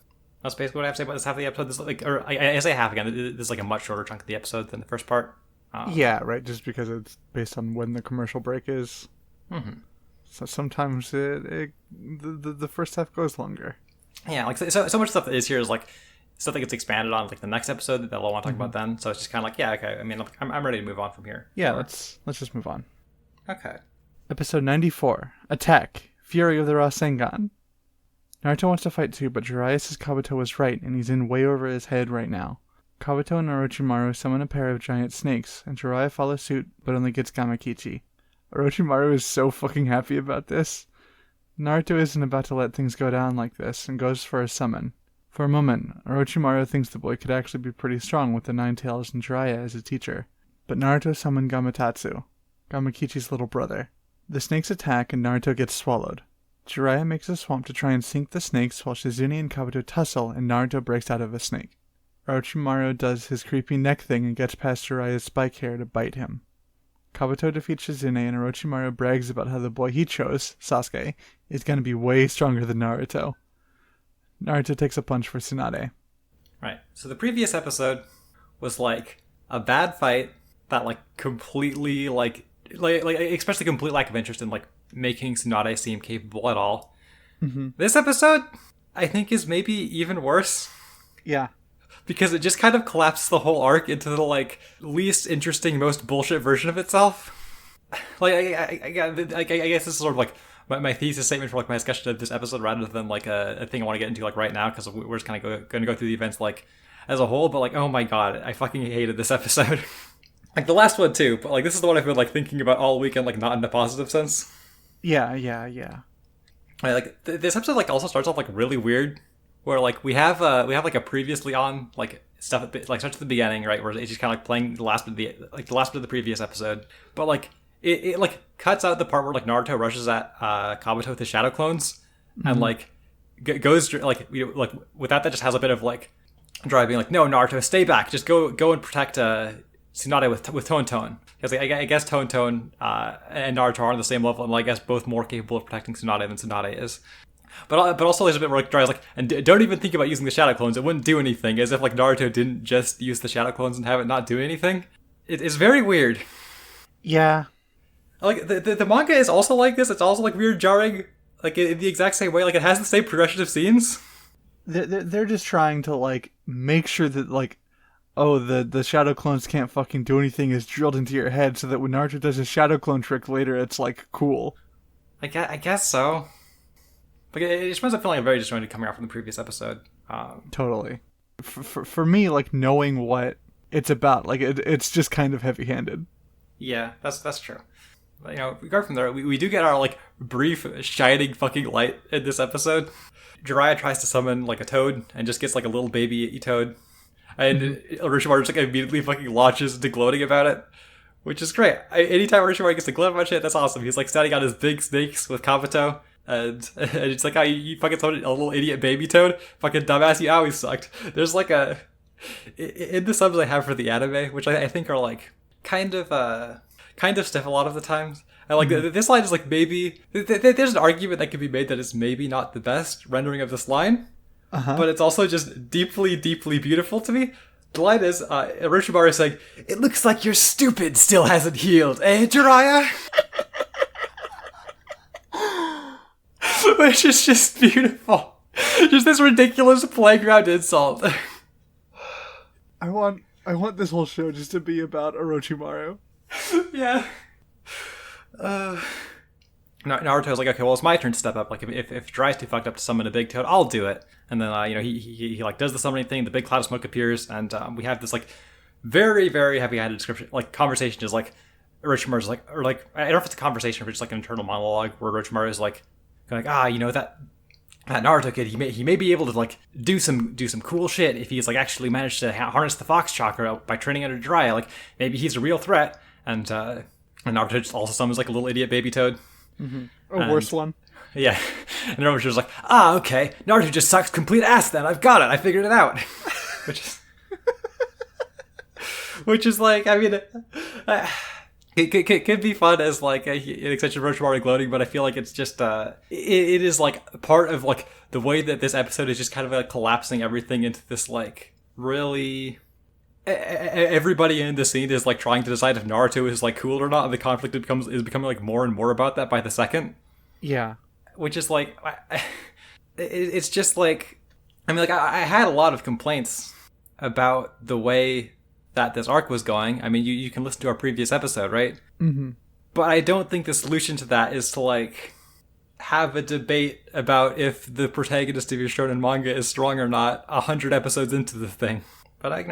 that's basically what I have to say about this half of the episode. This, like, or I say half again. This is, like, a much shorter chunk of the episode than the first part. Yeah, right. Just because it's based on when the commercial break is. Mm-hmm. So sometimes the first half goes longer. Yeah, like, so much stuff that is here is, like, stuff that gets expanded on, like, the next episode that I'll want to talk about then. So it's just kind of like, yeah, okay. I mean, I'm ready to move on from here. Yeah, let's just move on. Okay. Episode 94, Attack, Fury of the Rasengan. Naruto wants to fight too, but Jiraiya says Kabuto was right, and he's in way over his head right now. Kabuto and Orochimaru summon a pair of giant snakes, and Jiraiya follows suit, but only gets Gamakichi. Orochimaru is so fucking happy about this. Naruto isn't about to let things go down like this, and goes for a summon. For a moment, Orochimaru thinks the boy could actually be pretty strong with the Nine Tails and Jiraiya as a teacher. But Naruto summoned Gamatatsu, Gamakichi's little brother. The snakes attack, and Naruto gets swallowed. Jiraiya makes a swamp to try and sink the snakes while Shizune and Kabuto tussle and Naruto breaks out of a snake. Orochimaru does his creepy neck thing and gets past Jiraiya's spike hair to bite him. Kabuto defeats Shizune and Orochimaru brags about how the boy he chose, Sasuke, is going to be way stronger than Naruto. Naruto takes a punch for Tsunade. Right. So the previous episode was like a bad fight that like completely like especially complete lack of interest in like making Tsunade seem capable at all. Mm-hmm. This episode, I think, is maybe even worse. Yeah. Because it just kind of collapses the whole arc into the like least interesting, most bullshit version of itself. Like I guess this is sort of like my thesis statement for like my discussion of this episode, rather than like a thing I want to get into like right now, because we're just kind of going to go through the events like as a whole. But like, oh my god, I fucking hated this episode. Like the last one too, but like this is the one I've been like thinking about all weekend, like not in a positive sense. Yeah. Like this episode like also starts off like really weird, where like we have like a previously on like stuff like starts at the beginning, right, where it's just kind of like playing the last bit of the previous episode, but like it like cuts out the part where like Naruto rushes at Kabuto with his shadow clones, and like goes like like without that just has a bit of like driving like, no Naruto, stay back, just go and protect Tsunade with Tone. Because I guess Tone and Naruto are on the same level, and I guess both more capable of protecting Tsunade than Tsunade is. But also there's a bit where like Jiraiya's like, and don't even think about using the shadow clones, it wouldn't do anything, as if like Naruto didn't just use the shadow clones and have it not do anything. It's very weird. Yeah. Like the manga is also like this. It's also like weird, jarring, like in the exact same way. Like it has the same progression of scenes. They're just trying to like make sure that like, oh, the shadow clones can't fucking do anything is drilled into your head, so that when Naruto does his shadow clone trick later, it's like cool. I guess so. Like it just ends up feeling very disjointed coming out from the previous episode. Totally. For me, like knowing what it's about, like it's just kind of heavy-handed. Yeah, that's true. You know, we go from there. We do get our like brief shining fucking light in this episode. Jiraiya tries to summon like a toad and just gets like a little baby toad, and Orochimaru just like immediately fucking launches into gloating about it, which is great. Anytime Orochimaru gets to gloat about shit, that's awesome. He's like standing on his big snakes with Kabuto, and it's like how you fucking summoned a little idiot baby toad. Fucking dumbass, you always sucked. There's like a in the subs I have for the anime, which I think are like kind of stiff a lot of the times. And like this line is like maybe there's an argument that could be made that it's maybe not the best rendering of this line, but it's also just deeply, deeply beautiful to me. The line is Orochimaru saying, "It looks like your stupid still hasn't healed, eh, Jiraiya?" Which is just beautiful. Just this ridiculous playground insult. I want this whole show just to be about Orochimaru. Yeah. Naruto's like, okay, well, it's my turn to step up. Like, if Jiraiya's too fucked up to summon a big toad, I'll do it. And then, he like does the summoning thing. The big cloud of smoke appears, and we have this like very, very heavy-handed description. Like, conversation is like Orochimaru's like, or like I don't know if it's a conversation or just like an internal monologue where Orochimaru is like, that Naruto kid, he may be able to like do some cool shit if he's like actually managed to harness the fox chakra by training under Jiraiya. Like maybe he's a real threat. And Naruto just also summons like a little idiot baby toad. A worse one. Yeah. And Naruto's just like, okay, Naruto just sucks complete ass then. I've got it. I figured it out. Which is like, I mean, it could be fun as like an extension of Orochimaru gloating, but I feel like it's just, it is like part of like the way that this episode is just kind of like collapsing everything into this like really... Everybody in the scene is like trying to decide if Naruto is like cool or not, and the conflict is becoming like more and more about that by the second. Yeah, which is like, it's just like, I mean, like I had a lot of complaints about the way that this arc was going. I mean, you can listen to our previous episode, right? Mm-hmm. But I don't think the solution to that is to like have a debate about if the protagonist of your shonen manga is strong or not 100 episodes into the thing. But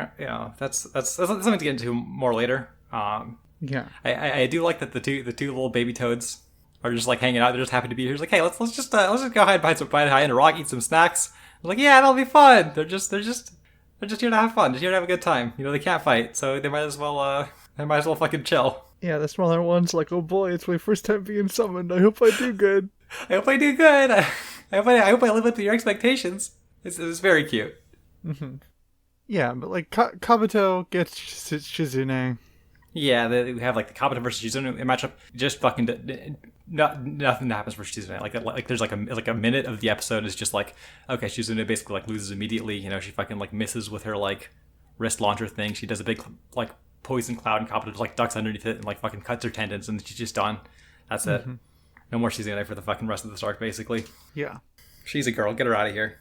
that's something to get into more later. Yeah, I do like that the two little baby toads are just like hanging out. They're just happy to be here. It's like, hey, let's just go hide behind a rock, eat some snacks. I'm like, yeah, that'll be fun. They're just here to have fun. Just here to have a good time. You know, they can't fight, so they might as well fucking chill. Yeah, the smaller one's like, oh boy, it's my first time being summoned. I hope I do good. I hope I do good. I hope I live up to your expectations. It's very cute. Mm-hmm. Yeah, but like Kabuto gets Shizune, Yeah, we have like the Kabuto versus Shizune matchup. Just fucking nothing happens for Shizune. Like there's like a minute of the episode is just like, okay, Shizune basically like loses immediately. You know, she fucking like misses with her like wrist launcher thing. She does a big like poison cloud, and Kabuto just like ducks underneath it and like fucking cuts her tendons, and she's just done. That's it. No more Shizune for the fucking rest of this arc, basically. Yeah. She's a girl. Get her out of here.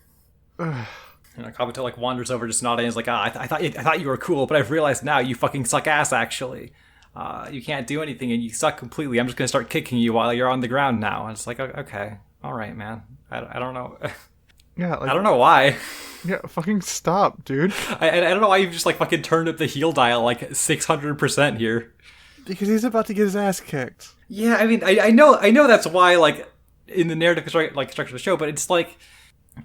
You know, Kabuto like wanders over to Tsunade and is like, I thought you were cool, but I've realized now you fucking suck ass, actually. You can't do anything and you suck completely. I'm just going to start kicking you while you're on the ground now. And it's like, okay, all right, man. I don't know. Yeah, like, I don't know why. Yeah, fucking stop, dude. I don't know why you've just like fucking turned up the heel dial like 600% here. Because he's about to get his ass kicked. Yeah, I mean, I know that's why, like, in the narrative construction of the show, but it's like,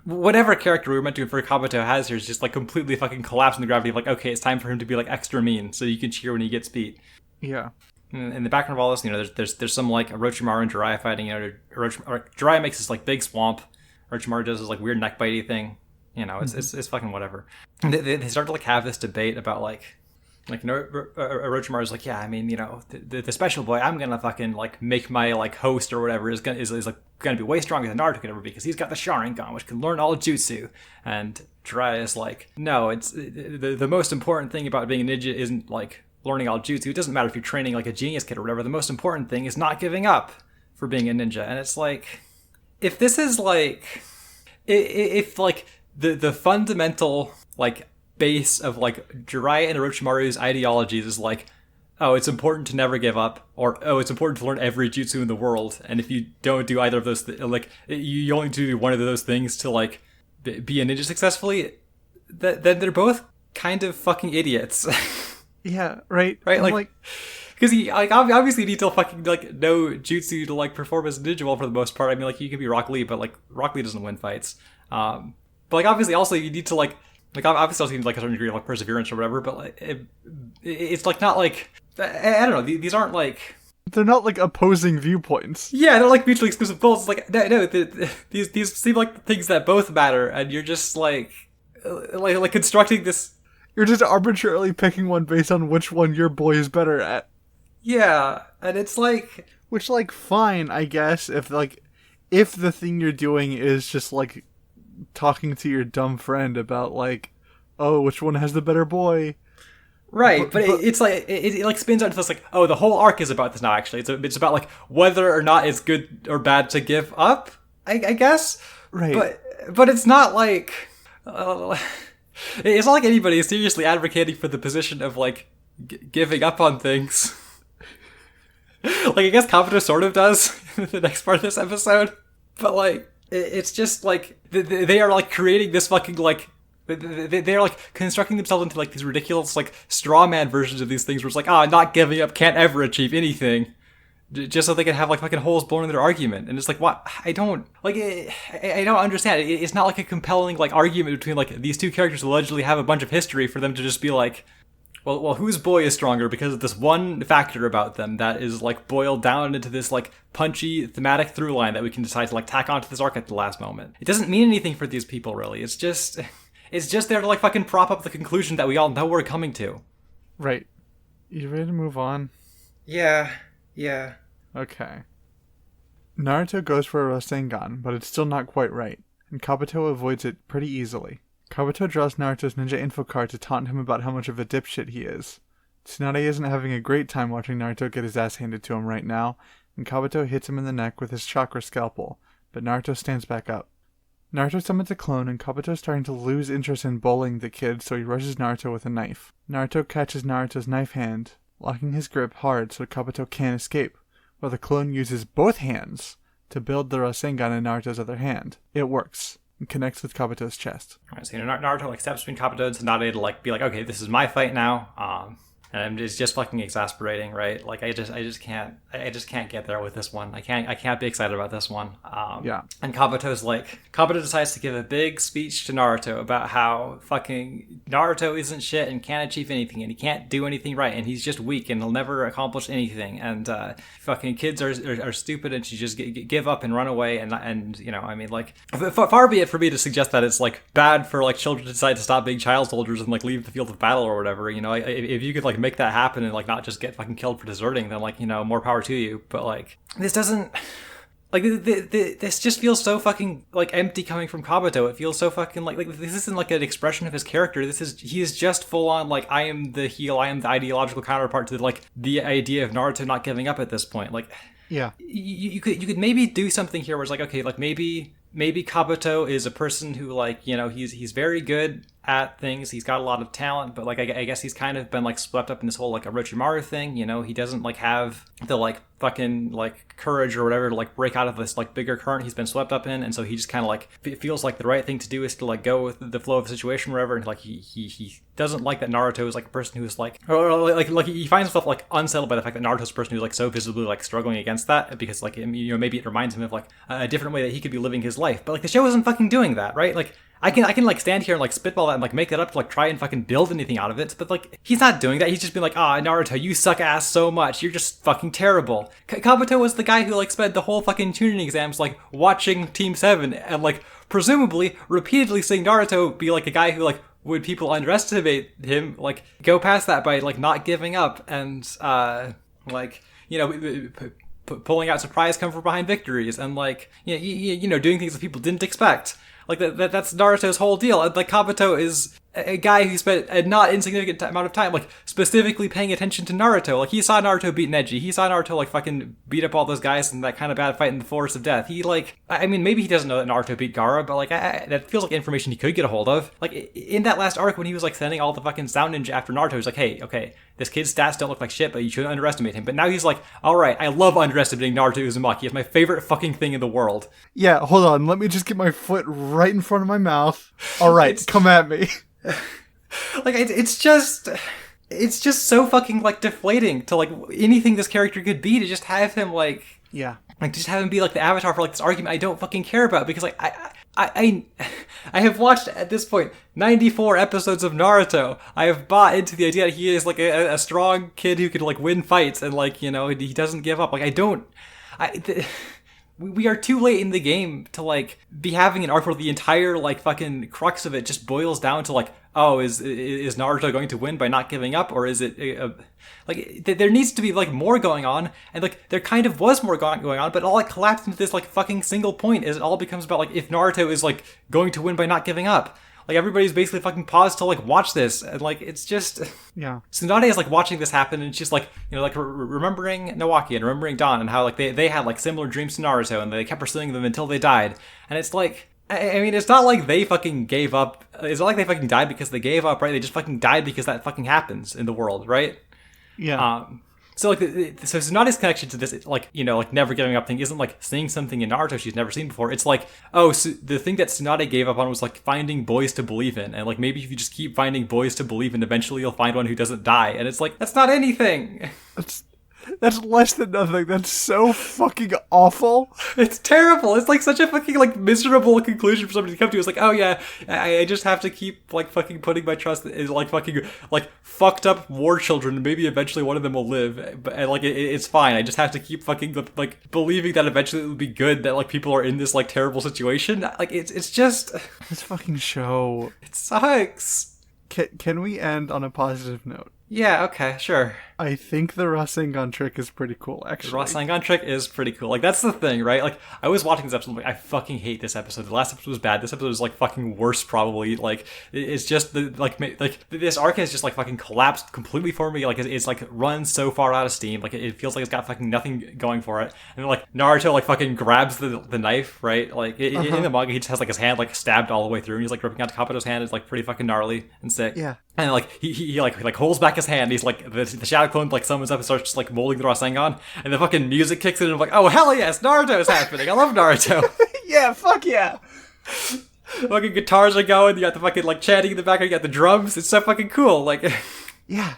whatever character we were meant to for Kabuto has here is just like completely fucking collapsing the gravity of like, okay, it's time for him to be like extra mean so you can cheer when he gets beat. Yeah. In the background of all this, you know, there's some like Orochimaru and Jiraiya fighting. You know, Jiraiya makes this like big swamp. Orochimaru does this like weird neck bitey thing. You know, it's fucking whatever. They start to like have this debate about like you know, Orochimaru's like, yeah, I mean, you know, the special boy, I'm gonna fucking like make my like host or whatever is like gonna be way stronger than Naruto could ever be because he's got the Sharingan, which can learn all jutsu. And Jiraiya is like, no, it's the most important thing about being a ninja isn't like learning all jutsu. It doesn't matter if you're training like a genius kid or whatever. The most important thing is not giving up for being a ninja. And it's like, if this is like, if like the fundamental like base of like Jiraiya and Orochimaru's ideologies is like, oh, it's important to never give up, or oh, it's important to learn every jutsu in the world, and if you don't do either of those, like you only do one of those things to like be a ninja successfully, then they're both kind of fucking idiots. Yeah, right. Like, because you like obviously you need to fucking like know jutsu to like perform as a ninja well for the most part. I mean, like you can be Rock Lee, but like Rock Lee doesn't win fights. But like obviously also you need to like obviously also need like a certain degree of like perseverance or whatever. But like it's like not like I don't know. These aren't like, they're not like opposing viewpoints. Yeah, they're like mutually exclusive goals. It's like no, these seem like things that both matter, and you're just like constructing this. You're just arbitrarily picking one based on which one your boy is better at. Yeah, and it's like, which like fine, I guess, if the thing you're doing is just like talking to your dumb friend about like, oh, which one has the better boy. Right, but it's like it like spins out into this like, oh, the whole arc is about this now. Actually, it's about like whether or not it's good or bad to give up. I guess. Right. But it's not like it's not like anybody is seriously advocating for the position of like giving up on things. Like I guess Kabuto sort of does in the next part of this episode, but like it's just like they are like creating this fucking like. They're like constructing themselves into like these ridiculous like straw man versions of these things where it's like, not giving up can't ever achieve anything, just so they can have like fucking holes blown in their argument. And it's like, what? I don't understand. It's not like a compelling like argument between like these two characters who allegedly have a bunch of history for them to just be like, well, whose boy is stronger because of this one factor about them that is like boiled down into this like punchy thematic through line that we can decide to like tack onto this arc at the last moment. It doesn't mean anything for these people really. It's just there to like fucking prop up the conclusion that we all know we're coming to. Right. You ready to move on? Yeah. Okay. Naruto goes for a Rasengan, but it's still not quite right, and Kabuto avoids it pretty easily. Kabuto draws Naruto's ninja info card to taunt him about how much of a dipshit he is. Tsunade isn't having a great time watching Naruto get his ass handed to him right now, and Kabuto hits him in the neck with his chakra scalpel, but Naruto stands back up. Naruto summons a clone, and Kabuto is starting to lose interest in bullying the kid, so he rushes Naruto with a knife. Naruto catches Naruto's knife hand, locking his grip hard so Kabuto can't escape, while the clone uses both hands to build the Rasengan in Naruto's other hand. It works, and connects with Kabuto's chest. Alright, so Naruto like steps between Kabuto and Tsunade to like be like, okay, this is my fight now. And it's just fucking exasperating, right? Like I just can't get there with this one. I can't be excited about this one. Yeah. And Kabuto decides to give a big speech to Naruto about how fucking Naruto isn't shit and can't achieve anything and he can't do anything right and he's just weak and he'll never accomplish anything and fucking kids are stupid and should just give up and run away and you know, I mean, like far be it for me to suggest that it's like bad for like children to decide to stop being child soldiers and like leave the field of battle or whatever. You know, if you could like like make that happen and like not just get fucking killed for deserting, then like, you know, more power to you. But like this doesn't like this just feels so fucking like empty coming from Kabuto. It feels so fucking like this isn't like an expression of his character. He is just full on like, I am the heel, I am the ideological counterpart to like the idea of Naruto not giving up at this point. Like, yeah, you could maybe do something here where it's like, okay, like maybe Kabuto is a person who like, you know, he's very good at things, he's got a lot of talent, but like I guess he's kind of been like swept up in this whole like Orochimaru thing, you know. He doesn't like have the like fucking like courage or whatever to like break out of this like bigger current he's been swept up in, and so he just kind of like feels like the right thing to do is to like go with the flow of the situation wherever, and like he doesn't like that Naruto is like a person who's like, or like he finds himself like unsettled by the fact that Naruto's a person who's like so visibly like struggling against that, because like, you know, maybe it reminds him of like a different way that he could be living his life. But like the show isn't fucking doing that, right? Like I can like stand here and like spitball that and like make that up to like try and fucking build anything out of it, but like he's not doing that. He's just been like, Naruto, you suck ass so much, you're just fucking terrible. Kabuto was the guy who like spent the whole fucking tuning exams like watching Team 7 and like presumably repeatedly seeing Naruto be like a guy who like, would people underestimate him, like go past that by like not giving up and like, you know, pulling out surprise come from behind victories and like, you know, doing things that people didn't expect. Like that's Naruto's whole deal. And like Kabuto is a guy who spent a not insignificant amount of time like specifically paying attention to Naruto. Like he saw Naruto beat Neji. He saw Naruto like fucking beat up all those guys in that kind of bad fight in the Forest of Death. He like, I mean, maybe he doesn't know that Naruto beat Gaara, but like that feels like information he could get a hold of. Like in that last arc when he was like sending all the fucking sound ninja after Naruto, he's like, hey, okay, this kid's stats don't look like shit, but you shouldn't underestimate him. But now he's like, all right, I love underestimating Naruto Uzumaki. It's my favorite fucking thing in the world. Yeah, hold on. Let me just get my foot right in front of my mouth. All right, come at me. Like it's just so fucking like deflating to like anything this character could be, to just have him like, yeah, like just have him be like the avatar for like this argument I don't fucking care about, because like I have watched at this point 94 episodes of Naruto. I have bought into the idea that he is like a strong kid who could like win fights and like, you know, he doesn't give up. Like we are too late in the game to like be having an arc where the entire like fucking crux of it just boils down to like, oh, is Naruto going to win by not giving up, or is it like there needs to be like more going on, and like there kind of was more going on, but it all like collapsed into this like fucking single point as it all becomes about like if Naruto is like going to win by not giving up. Like everybody's basically fucking paused to like watch this, and like it's just, yeah. Tsunade is like watching this happen, and she's like, you know, like remembering Nawaki and remembering Dawn and how like they had like similar dreams to Naruto and they kept pursuing them until they died. And it's like, I mean, it's not like they fucking gave up. It's not like they fucking died because they gave up, right? They just fucking died because that fucking happens in the world, right? Yeah. So like, so Tsunade's connection to this, like, you know, like never giving up thing isn't like seeing something in Naruto she's never seen before. It's like, oh, so the thing that Tsunade gave up on was like finding boys to believe in, and like maybe if you just keep finding boys to believe in, eventually you'll find one who doesn't die. And it's like, that's not anything. That's less than nothing. That's so fucking awful. It's terrible. It's like such a fucking like miserable conclusion for somebody to come to. It's like, oh yeah, I just have to keep like fucking putting my trust in like fucking like fucked up war children, and maybe eventually one of them will live. But and, like it's fine. I just have to keep fucking like believing that eventually it will be good, that like people are in this like terrible situation. Like it's just this fucking show. It sucks. Can we end on a positive note? Yeah, okay, sure. I think the Rasengan trick is pretty cool, actually. The Rasengan trick is pretty cool. Like, that's the thing, right? Like, I was watching this episode, like, I fucking hate this episode. The last episode was bad. This episode is, like, fucking worse, probably. Like, it's just, like, this arc has just, like, fucking collapsed completely for me. Like, it's like, run so far out of steam. Like, it feels like it's got fucking nothing going for it. And then, like, Naruto, like, fucking grabs the knife, right? Like, in the manga, he just has, like, his hand, like, stabbed all the way through. And he's, like, ripping out Kabuto's hand. It's, like, pretty fucking gnarly and sick. Yeah. And, like, he like holds back his hand. He's, like, the Shadow Clone, like, summons up and starts just, like, molding the Rasengan. And the fucking music kicks in, and I'm like, oh, hell yes, Naruto's happening. I love Naruto. Yeah, fuck yeah. Fucking guitars are going. You got the fucking, like, chanting in the background. You got the drums. It's so fucking cool. Like, yeah.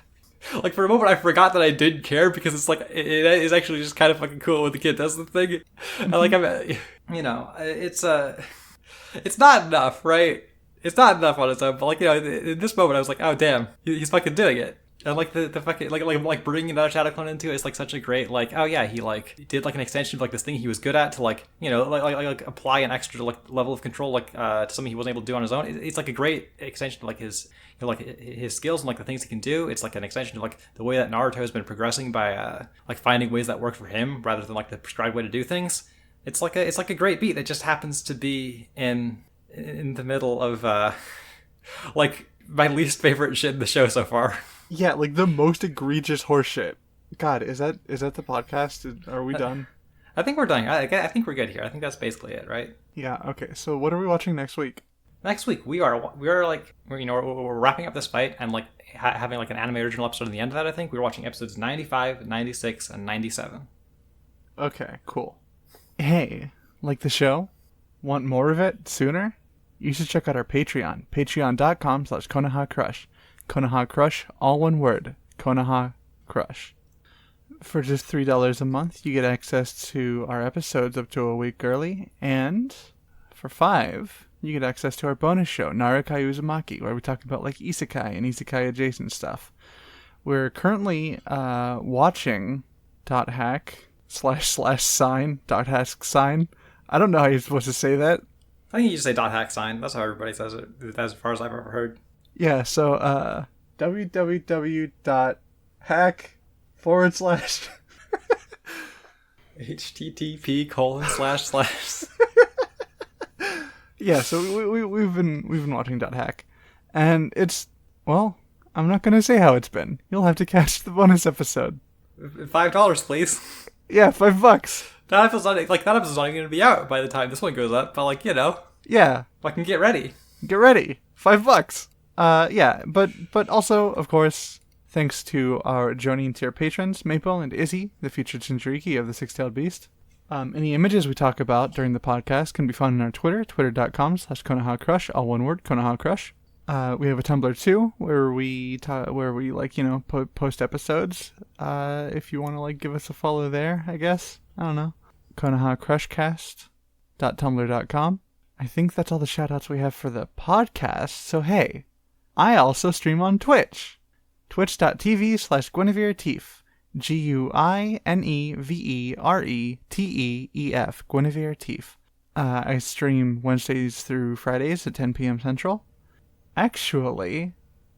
Like, for a moment, I forgot that I did care, because it's, like, it is actually just kind of fucking cool when the kid does the thing. And, like, you know, it's not enough, right? It's not enough on its own, but, like, you know, in this moment, I was like, oh, damn, he's fucking doing it. And like the fucking like bringing another shadow clone into it is like such a great like, oh yeah, he like did like an extension of like this thing he was good at to like, you know, like apply an extra like level of control like to something he wasn't able to do on his own. It's like a great extension to like his, you know, like his skills and like the things he can do. It's like an extension to like the way that Naruto has been progressing by like finding ways that work for him rather than like the prescribed way to do things. It's like a great beat that just happens to be in the middle of like my least favorite shit in the show so far. Yeah, like the most egregious horseshit. God, is that the podcast? Are we done? I think we're done. I think we're good here. I think that's basically it, right? Yeah. Okay. So what are we watching next week? Next week we are like we're wrapping up this fight and like having like an anime original episode at the end of that. I think we're watching episodes 95, 96, and 97. Okay. Cool. Hey, like the show? Want more of it sooner? You should check out our Patreon. Patreon.com/Konoha Crush. Konoha Crush, all one word. Konoha Crush. For just $3 a month, you get access to our episodes up to a week early, and for $5, you get access to our bonus show, Narukai Uzumaki, where we talk about like isekai and isekai adjacent stuff. We're currently watching .hack//sign .hack sign. I don't know how you're supposed to say that. I think you just say .hack sign. That's how everybody says it, as far as I've ever heard. Yeah, so www.hack/ http:// Yeah, so we've been watching .hack, and it's, well, I'm not gonna say how it's been. You'll have to catch the bonus episode. $5, please. Yeah, $5. That episode's not even gonna be out by the time this one goes up. But like, you know, yeah, fucking get ready. Get ready. $5. Yeah, but also, of course, thanks to our joining tier patrons, Maple and Izzy, the future Jinchuriki of the Six-Tailed Beast. Any images we talk about during the podcast can be found on our Twitter, twitter.com/Konoha Crush, all one word, Konoha Crush. We have a Tumblr too, where we like, you know, post episodes. If you want to like give us a follow there, I guess. I don't know. KonohaCrushcast.tumblr.com. I think that's all the shoutouts we have for the podcast. So hey, I also stream on Twitch. Twitch.tv/GuinevereTeef. GuinevereTeef. Guinevere Teef. I stream Wednesdays through Fridays at 10 p.m. Central. Actually,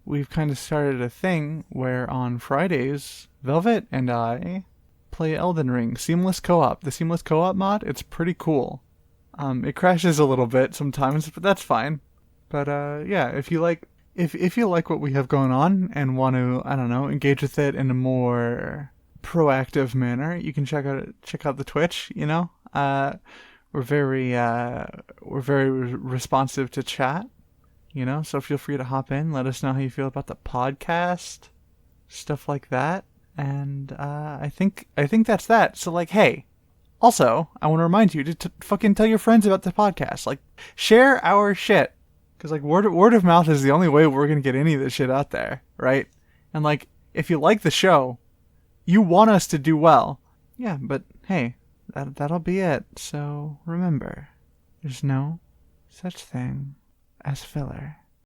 we've kind of started a thing where on Fridays, Velvet and I play Elden Ring Seamless Co-op. The Seamless Co-op mod, it's pretty cool. It crashes a little bit sometimes, but that's fine. But yeah, if you like what we have going on and want to, I don't know, engage with it in a more proactive manner, you can check out the Twitch. You know, we're very responsive to chat. You know, so feel free to hop in, let us know how you feel about the podcast, stuff like that. And I think that's that. So like, hey, also I want to remind you to fucking tell your friends about the podcast. Like, share our shit, because like word of mouth is the only way we're gonna get any of this shit out there, right? And like, if you like the show, you want us to do well. Yeah, but hey, that'll be it. So remember, there's no such thing as filler.